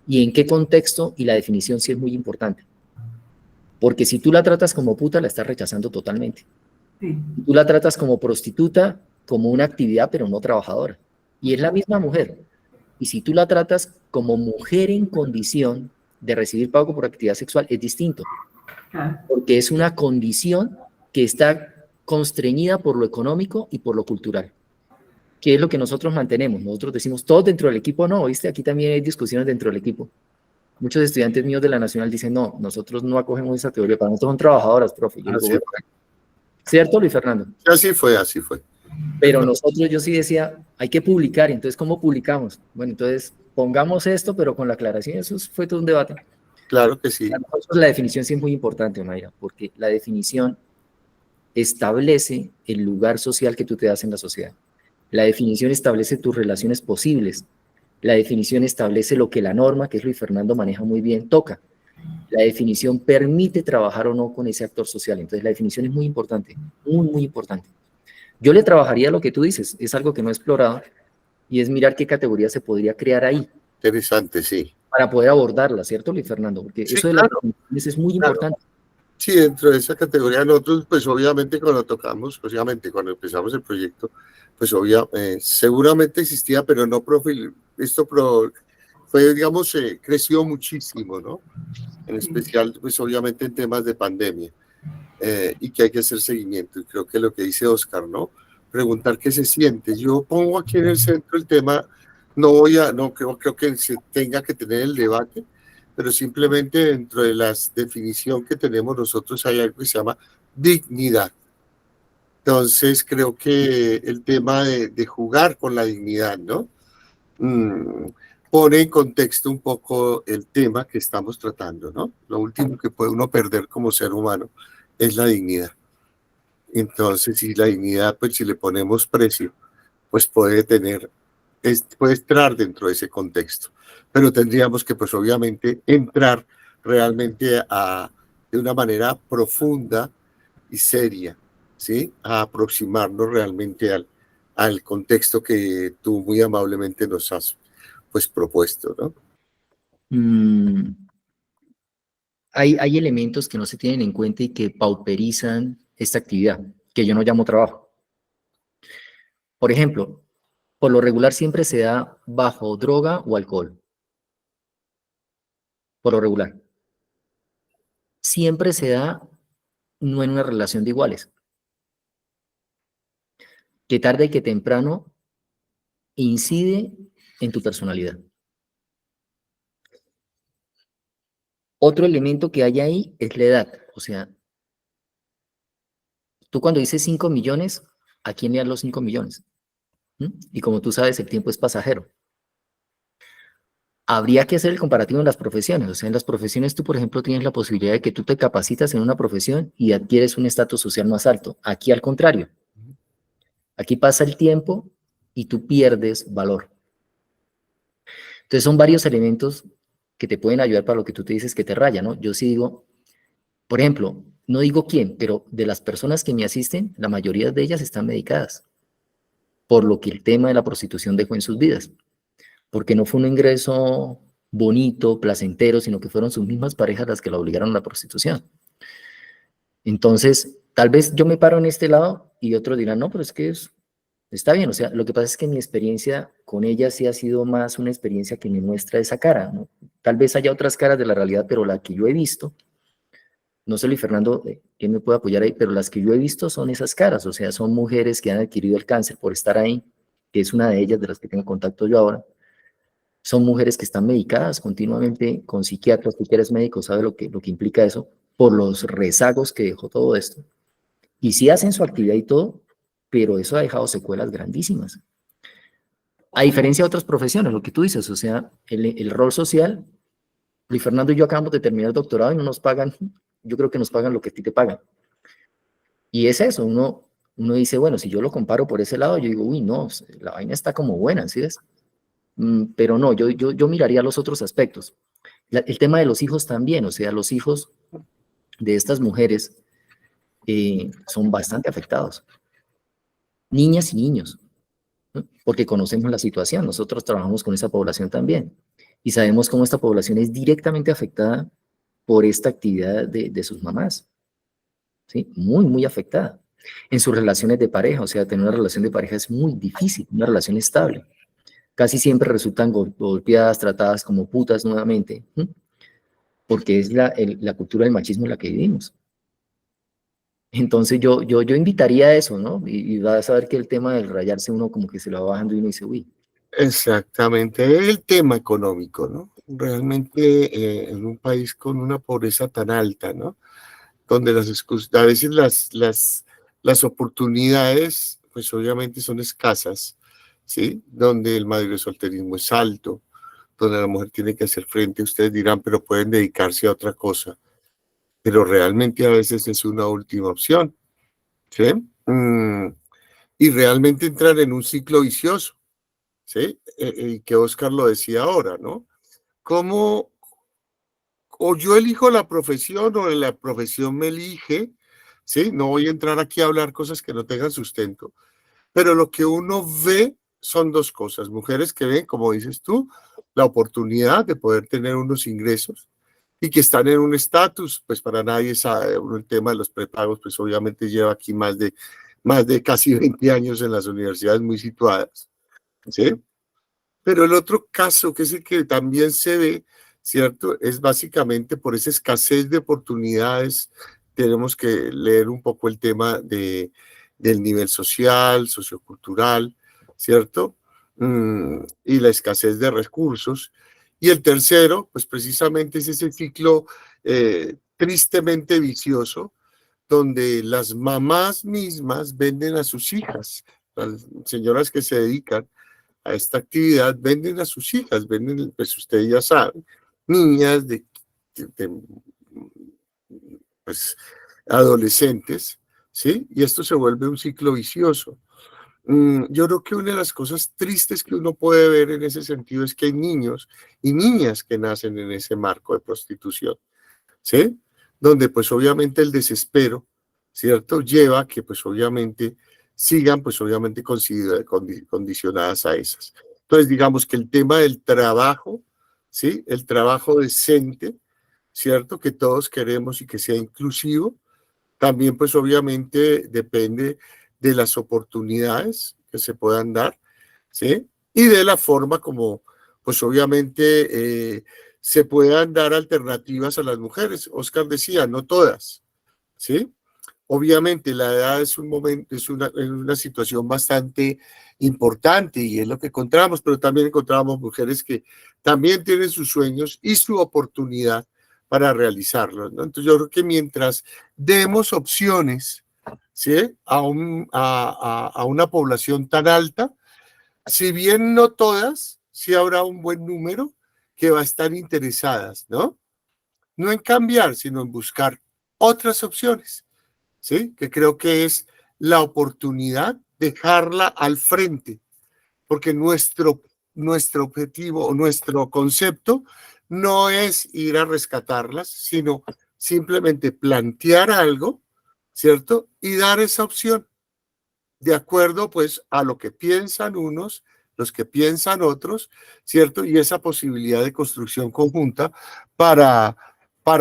y en qué contexto, y la definición sí es muy importante. Porque si tú la tratas como puta, la estás rechazando totalmente. Sí. Si tú la tratas como prostituta, como una actividad, pero no trabajadora. Y es la misma mujer. Y si tú la tratas como mujer en condición de recibir pago por actividad sexual, es distinto. Claro. Porque es una condición que está constreñida por lo económico y por lo cultural, que es lo que nosotros mantenemos. Nosotros decimos, todos dentro del equipo, no, ¿viste? Aquí también hay discusiones dentro del equipo. Muchos estudiantes míos de la Nacional dicen, no, nosotros no acogemos esa teoría, para nosotros son trabajadoras, profe. Yo digo, ¿cierto, Luis Fernando? Así fue, así fue. Pero nosotros, yo sí decía, hay que publicar, entonces, ¿cómo publicamos? Bueno, entonces, pongamos esto, pero con la aclaración, eso fue todo un debate. Claro que sí. Para nosotros la definición sí es muy importante, Mayra, porque la definición establece el lugar social que tú te das en la sociedad. La definición establece tus relaciones posibles. La definición establece lo que la norma, que es Luis Fernando maneja muy bien, toca. La definición permite trabajar o no con ese actor social. Entonces, la definición es muy importante, muy, muy importante. Yo le trabajaría lo que tú dices, es algo que no he explorado, y es mirar qué categoría se podría crear ahí. Interesante, sí. Para poder abordarla, ¿cierto, Luis Fernando? Porque Sí, eso de claro, las definiciones es muy claro. importante. Sí, dentro de esa categoría nosotros, pues obviamente cuando tocamos, obviamente cuando empezamos el proyecto, pues seguramente existía, pero no fue, digamos, creció muchísimo, ¿no? En especial, pues obviamente en temas de pandemia, y que hay que hacer seguimiento. Y creo que lo que dice Oscar, ¿no? Preguntar qué se siente. Yo pongo aquí en el centro el tema, no creo que se tenga que tener el debate, pero simplemente dentro de la definición que tenemos nosotros hay algo que se llama dignidad. Entonces creo que el tema de jugar con la dignidad, ¿no? Pone en contexto un poco el tema que estamos tratando, ¿no? Lo último que puede uno perder como ser humano es la dignidad. Entonces, si la dignidad, pues si le ponemos precio, pues puede entrar dentro de ese contexto. Pero tendríamos que, pues obviamente, entrar realmente de una manera profunda y seria, ¿sí? A aproximarnos realmente al contexto que tú muy amablemente nos has, pues, propuesto, ¿no? Hay elementos que no se tienen en cuenta y que pauperizan esta actividad, que yo no llamo trabajo. Por ejemplo, por lo regular siempre se da bajo droga o alcohol. Por lo regular. Siempre se da no en una relación de iguales. Que tarde y que temprano incide en tu personalidad. Otro elemento que hay ahí es la edad. O sea, tú cuando dices 5 millones, ¿a quién le das los 5 millones? Y como tú sabes, el tiempo es pasajero. Habría que hacer el comparativo en las profesiones. O sea, en las profesiones tú, por ejemplo, tienes la posibilidad de que tú te capacitas en una profesión y adquieres un estatus social más alto. Aquí al contrario. Aquí pasa el tiempo y tú pierdes valor. Entonces son varios elementos que te pueden ayudar para lo que tú te dices que te raya, ¿no? Yo sí digo, por ejemplo, no digo quién, pero de las personas que me asisten, la mayoría de ellas están medicadas, por lo que el tema de la prostitución dejó en sus vidas, porque no fue un ingreso bonito, placentero, sino que fueron sus mismas parejas las que la obligaron a la prostitución. Entonces, tal vez yo me paro en este lado y otros dirán, no, pero es que está bien, o sea, lo que pasa es que mi experiencia con ella sí ha sido más una experiencia que me muestra esa cara, ¿no? Tal vez haya otras caras de la realidad, pero la que yo he visto, no sé, Luis Fernando, ¿quién me puede apoyar ahí? Pero las que yo he visto son esas caras, o sea, son mujeres que han adquirido el cáncer por estar ahí, que es una de ellas de las que tengo contacto yo ahora. Son mujeres que están medicadas continuamente con psiquiatras, tú que eres médico, sabes lo que implica eso, por los rezagos que dejó todo esto. Y sí hacen su actividad y todo, pero eso ha dejado secuelas grandísimas. A diferencia de otras profesiones, lo que tú dices, o sea, el rol social, Luis Fernando y yo acabamos de terminar el doctorado y no nos pagan, yo creo que nos pagan lo que a ti te pagan. Y es eso, uno dice, bueno, si yo lo comparo por ese lado, yo digo, uy, no, la vaina está como buena, ¿sí ves? Pero no, yo miraría los otros aspectos. El tema de los hijos también, o sea, los hijos de estas mujeres son bastante afectados, niñas y niños, ¿no? Porque conocemos la situación, nosotros trabajamos con esa población también y sabemos cómo esta población es directamente afectada por esta actividad de sus mamás, ¿sí? Muy, muy afectada. En sus relaciones de pareja, o sea, tener una relación de pareja es muy difícil, una relación estable. Casi siempre resultan golpeadas, tratadas como putas nuevamente, ¿sí? Porque es la cultura del machismo en la que vivimos. Entonces yo invitaría a eso, ¿no? Y vas a ver que el tema del rayarse uno como que se lo va bajando y uno dice, uy. Exactamente, el tema económico, ¿no? Realmente en un país con una pobreza tan alta, ¿no? Donde a veces las oportunidades, pues obviamente son escasas, ¿sí? Donde el madresolterismo es alto, donde la mujer tiene que hacer frente, ustedes dirán, pero pueden dedicarse a otra cosa, pero realmente a veces es una última opción, ¿sí? Y realmente entrar en un ciclo vicioso, ¿sí? Y que Oscar lo decía ahora, ¿no? ¿Cómo o yo elijo la profesión o la profesión me elige? ¿Sí? No voy a entrar aquí a hablar cosas que no tengan sustento, pero lo que uno ve son dos cosas, mujeres que ven, como dices tú, la oportunidad de poder tener unos ingresos y que están en un estatus, pues para nadie sabe, el tema de los prepagos, pues obviamente lleva aquí más de casi 20 años en las universidades muy situadas, ¿sí? Pero el otro caso, que es el que también se ve, ¿cierto? Es básicamente por esa escasez de oportunidades, tenemos que leer un poco el tema del nivel social, sociocultural, ¿cierto? Y la escasez de recursos. Y el tercero, pues precisamente es ese ciclo tristemente vicioso, donde las mamás mismas venden a sus hijas, las señoras que se dedican a esta actividad, venden a sus hijas, venden, pues usted ya sabe, niñas de, pues, adolescentes, ¿sí? Y esto se vuelve un ciclo vicioso. Yo creo que una de las cosas tristes que uno puede ver en ese sentido es que hay niños y niñas que nacen en ese marco de prostitución, ¿sí? Donde pues obviamente el desespero, ¿cierto? Lleva a que pues obviamente sigan pues obviamente condicionadas a esas. Entonces digamos que el tema del trabajo, ¿sí? El trabajo decente, ¿cierto? Que todos queremos y que sea inclusivo, también pues obviamente depende de las oportunidades que se puedan dar, ¿sí? Y de la forma como pues obviamente se puedan dar alternativas a las mujeres. Oscar decía, no todas, ¿sí? Obviamente la edad es un momento, es una situación bastante importante y es lo que encontramos, pero también encontramos mujeres que también tienen sus sueños y su oportunidad para realizarlos, ¿no? Entonces yo creo que mientras demos opciones, ¿sí? A una población tan alta, si bien no todas, sí habrá un buen número que va a estar interesadas, ¿no? No en cambiar, sino en buscar otras opciones, ¿sí? Que creo que es la oportunidad de dejarla al frente, porque nuestro objetivo o nuestro concepto no es ir a rescatarlas, sino simplemente plantear algo, ¿cierto? Y dar esa opción de acuerdo pues a lo que piensan unos, los que piensan otros, ¿cierto? Y esa posibilidad de construcción conjunta para,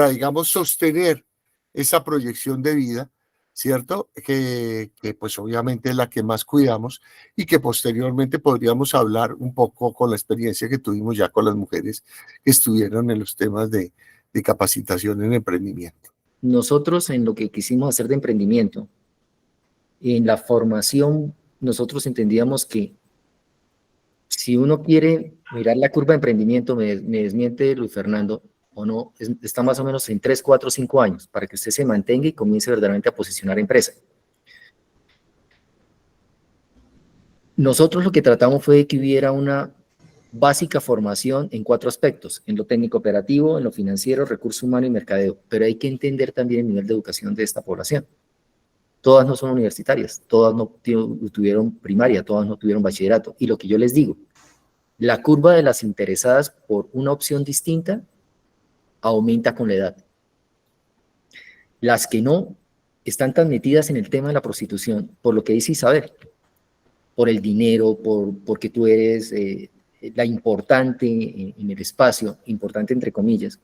digamos, sostener esa proyección de vida, ¿cierto? Que pues obviamente es la que más cuidamos y que posteriormente podríamos hablar un poco con la experiencia que tuvimos ya con las mujeres que estuvieron en los temas de capacitación en emprendimiento. Nosotros en lo que quisimos hacer de emprendimiento, en la formación, nosotros entendíamos que si uno quiere mirar la curva de emprendimiento, me desmiente Luis Fernando, o no, está más o menos en 3, 4, 5 años para que usted se mantenga y comience verdaderamente a posicionar empresa. Nosotros lo que tratamos fue que hubiera una básica formación en 4 aspectos, en lo técnico operativo, en lo financiero, recurso humano y mercadeo, pero hay que entender también el nivel de educación de esta población. Todas no son universitarias, todas no tuvieron primaria, todas no tuvieron bachillerato. Y lo que yo les digo, la curva de las interesadas por una opción distinta aumenta con la edad. Las que no están tan metidas en el tema de la prostitución, por lo que dice Isabel, por el dinero, porque tú eres la importante en el espacio, importante entre comillas.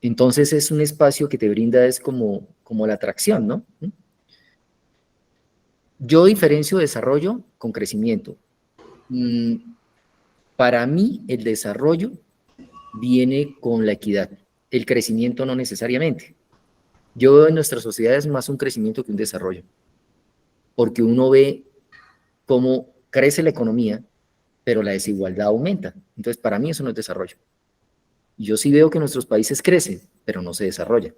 Entonces es un espacio que te brinda, es como la atracción, ¿no? Yo diferencio desarrollo con crecimiento. Para mí el desarrollo viene con la equidad, el crecimiento no necesariamente. Yo veo en nuestras sociedades más un crecimiento que un desarrollo, porque uno ve cómo crece la economía, pero la desigualdad aumenta. Entonces, para mí eso no es desarrollo. Yo sí veo que nuestros países crecen, pero no se desarrollan.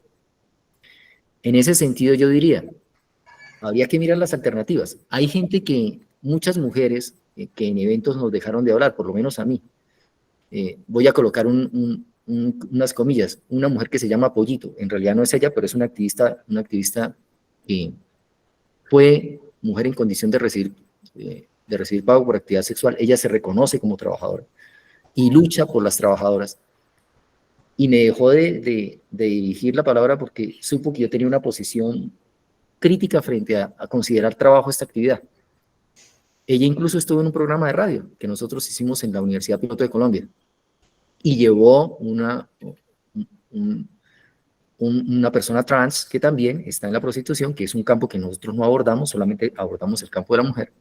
En ese sentido, yo diría, habría que mirar las alternativas. Hay gente muchas mujeres que en eventos nos dejaron de hablar, por lo menos a mí. Voy a colocar unas comillas, una mujer que se llama Pollito, en realidad no es ella, pero es una activista que fue mujer en condición de recibir pago por actividad sexual. Ella se reconoce como trabajadora y lucha por las trabajadoras. Y me dejó de dirigir la palabra porque supo que yo tenía una posición crítica frente a considerar trabajo esta actividad. Ella incluso estuvo en un programa de radio que nosotros hicimos en la Universidad Piloto de Colombia y llevó una persona trans que también está en la prostitución, que es un campo que nosotros no abordamos, solamente abordamos el campo de la mujer,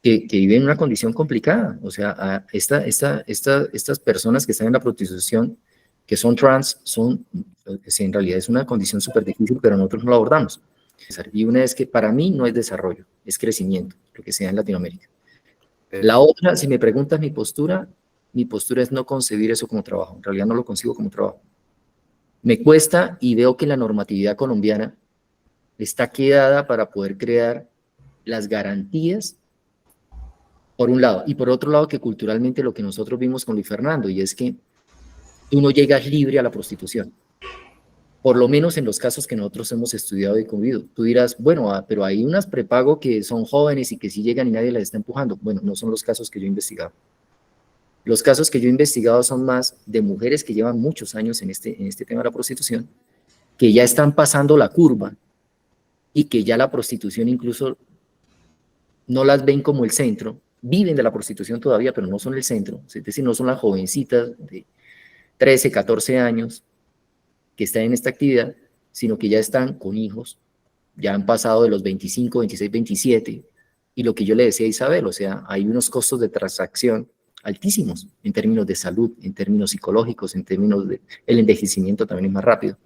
que vive en una condición complicada. O sea, estas personas que están en la prostitución, que son trans, en realidad es una condición súper difícil, pero nosotros no la abordamos. Y una es que para mí no es desarrollo, es crecimiento, lo que sea en Latinoamérica. La otra, si me preguntas mi postura es no concebir eso como trabajo. En realidad no lo concibo como trabajo. Me cuesta y veo que la normatividad colombiana está quedada para poder crear las garantías, por un lado, y por otro lado que culturalmente lo que nosotros vimos con Luis Fernando, y es que tú no llegas libre a la prostitución, por lo menos en los casos que nosotros hemos estudiado y convivido. Tú dirás, bueno, pero hay unas prepago que son jóvenes y que sí llegan y nadie las está empujando. Bueno, no son los casos que yo he investigado. Los casos que yo he investigado son más de mujeres que llevan muchos años en este tema de la prostitución, que ya están pasando la curva y que ya la prostitución incluso no las ven como el centro, viven de la prostitución todavía, pero no son el centro, es decir, no son las jovencitas de 13, 14 años que están en esta actividad, sino que ya están con hijos, ya han pasado de los 25, 26, 27, y lo que yo le decía a Isabel, o sea, hay unos costos de transacción altísimos en términos de salud, en términos psicológicos, en términos de el envejecimiento también es más rápido.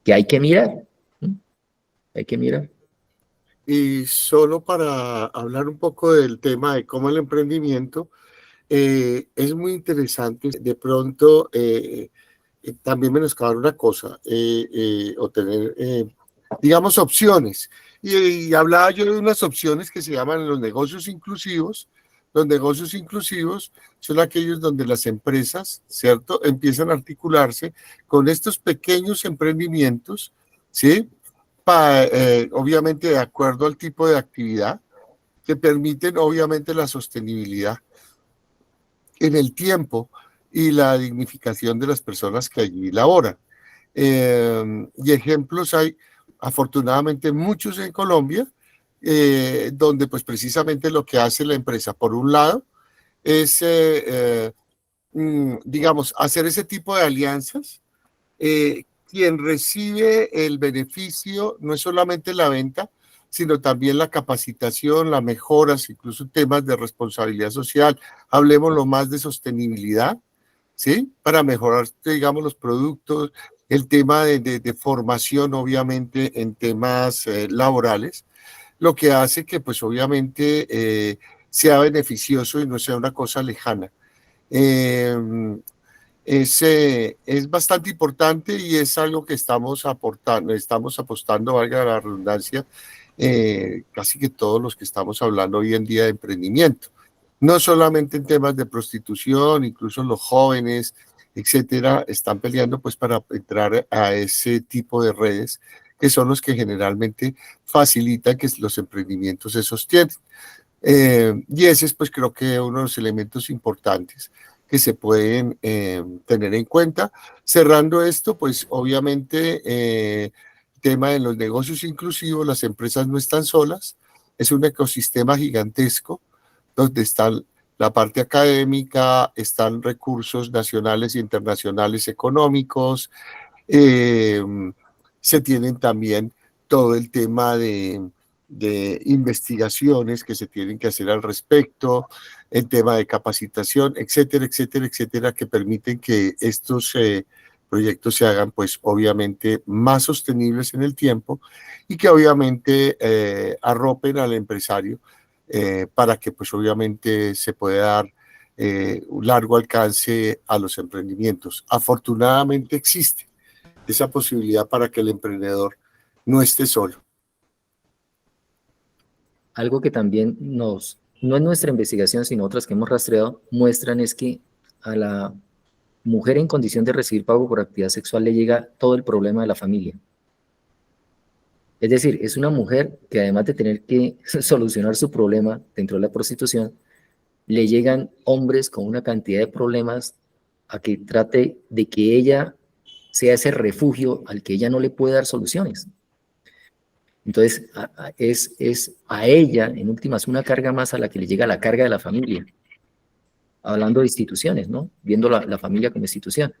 Que hay que mirar, ¿sí? Hay que mirar. Y solo para hablar un poco del tema de cómo el emprendimiento es muy interesante. De pronto, también menoscabar una cosa, o tener, digamos, opciones. Y hablaba yo de unas opciones que se llaman los negocios inclusivos. Los negocios inclusivos son aquellos donde las empresas, ¿cierto?, empiezan a articularse con estos pequeños emprendimientos, ¿sí?, obviamente de acuerdo al tipo de actividad, que permiten obviamente la sostenibilidad en el tiempo y la dignificación de las personas que allí laboran. Y ejemplos hay afortunadamente muchos en Colombia, donde pues precisamente lo que hace la empresa, por un lado, es, digamos, hacer ese tipo de alianzas. Quien recibe el beneficio no es solamente la venta, sino también la capacitación, las mejoras, incluso temas de responsabilidad social. Hablemos lo más de sostenibilidad, ¿sí? Para mejorar, digamos, los productos, el tema de formación, obviamente, en temas laborales, lo que hace que, pues, obviamente, sea beneficioso y no sea una cosa lejana. Es bastante importante y es algo que estamos apostando, valga la redundancia, casi que todos los que estamos hablando hoy en día de emprendimiento. No solamente en temas de prostitución, incluso los jóvenes, etcétera, están peleando pues para entrar a ese tipo de redes que son los que generalmente facilitan que los emprendimientos se sostienen. Y ese es pues creo que uno de los elementos importantes que se pueden tener en cuenta. Cerrando esto, pues obviamente tema de los negocios inclusivos, las empresas no están solas, es un ecosistema gigantesco donde está la parte académica, están recursos nacionales e internacionales económicos, eh, se tienen también todo el tema de investigaciones que se tienen que hacer al respecto, el tema de capacitación, etcétera, etcétera, etcétera, que permiten que estos proyectos se hagan, pues, obviamente, más sostenibles en el tiempo y que, obviamente, arropen al empresario para que, pues, obviamente, se pueda dar un largo alcance a los emprendimientos. Afortunadamente existe esa posibilidad para que el emprendedor no esté solo. Algo que también no es nuestra investigación, sino otras que hemos rastreado, muestran es que a la mujer en condición de recibir pago por actividad sexual le llega todo el problema de la familia. Es decir, es una mujer que además de tener que solucionar su problema dentro de la prostitución, le llegan hombres con una cantidad de problemas a que trate de que ella sea ese refugio al que ella no le puede dar soluciones. Entonces, es a ella, en últimas, una carga más a la que le llega la carga de la familia. Hablando de instituciones, ¿no? Viendo la familia como institución.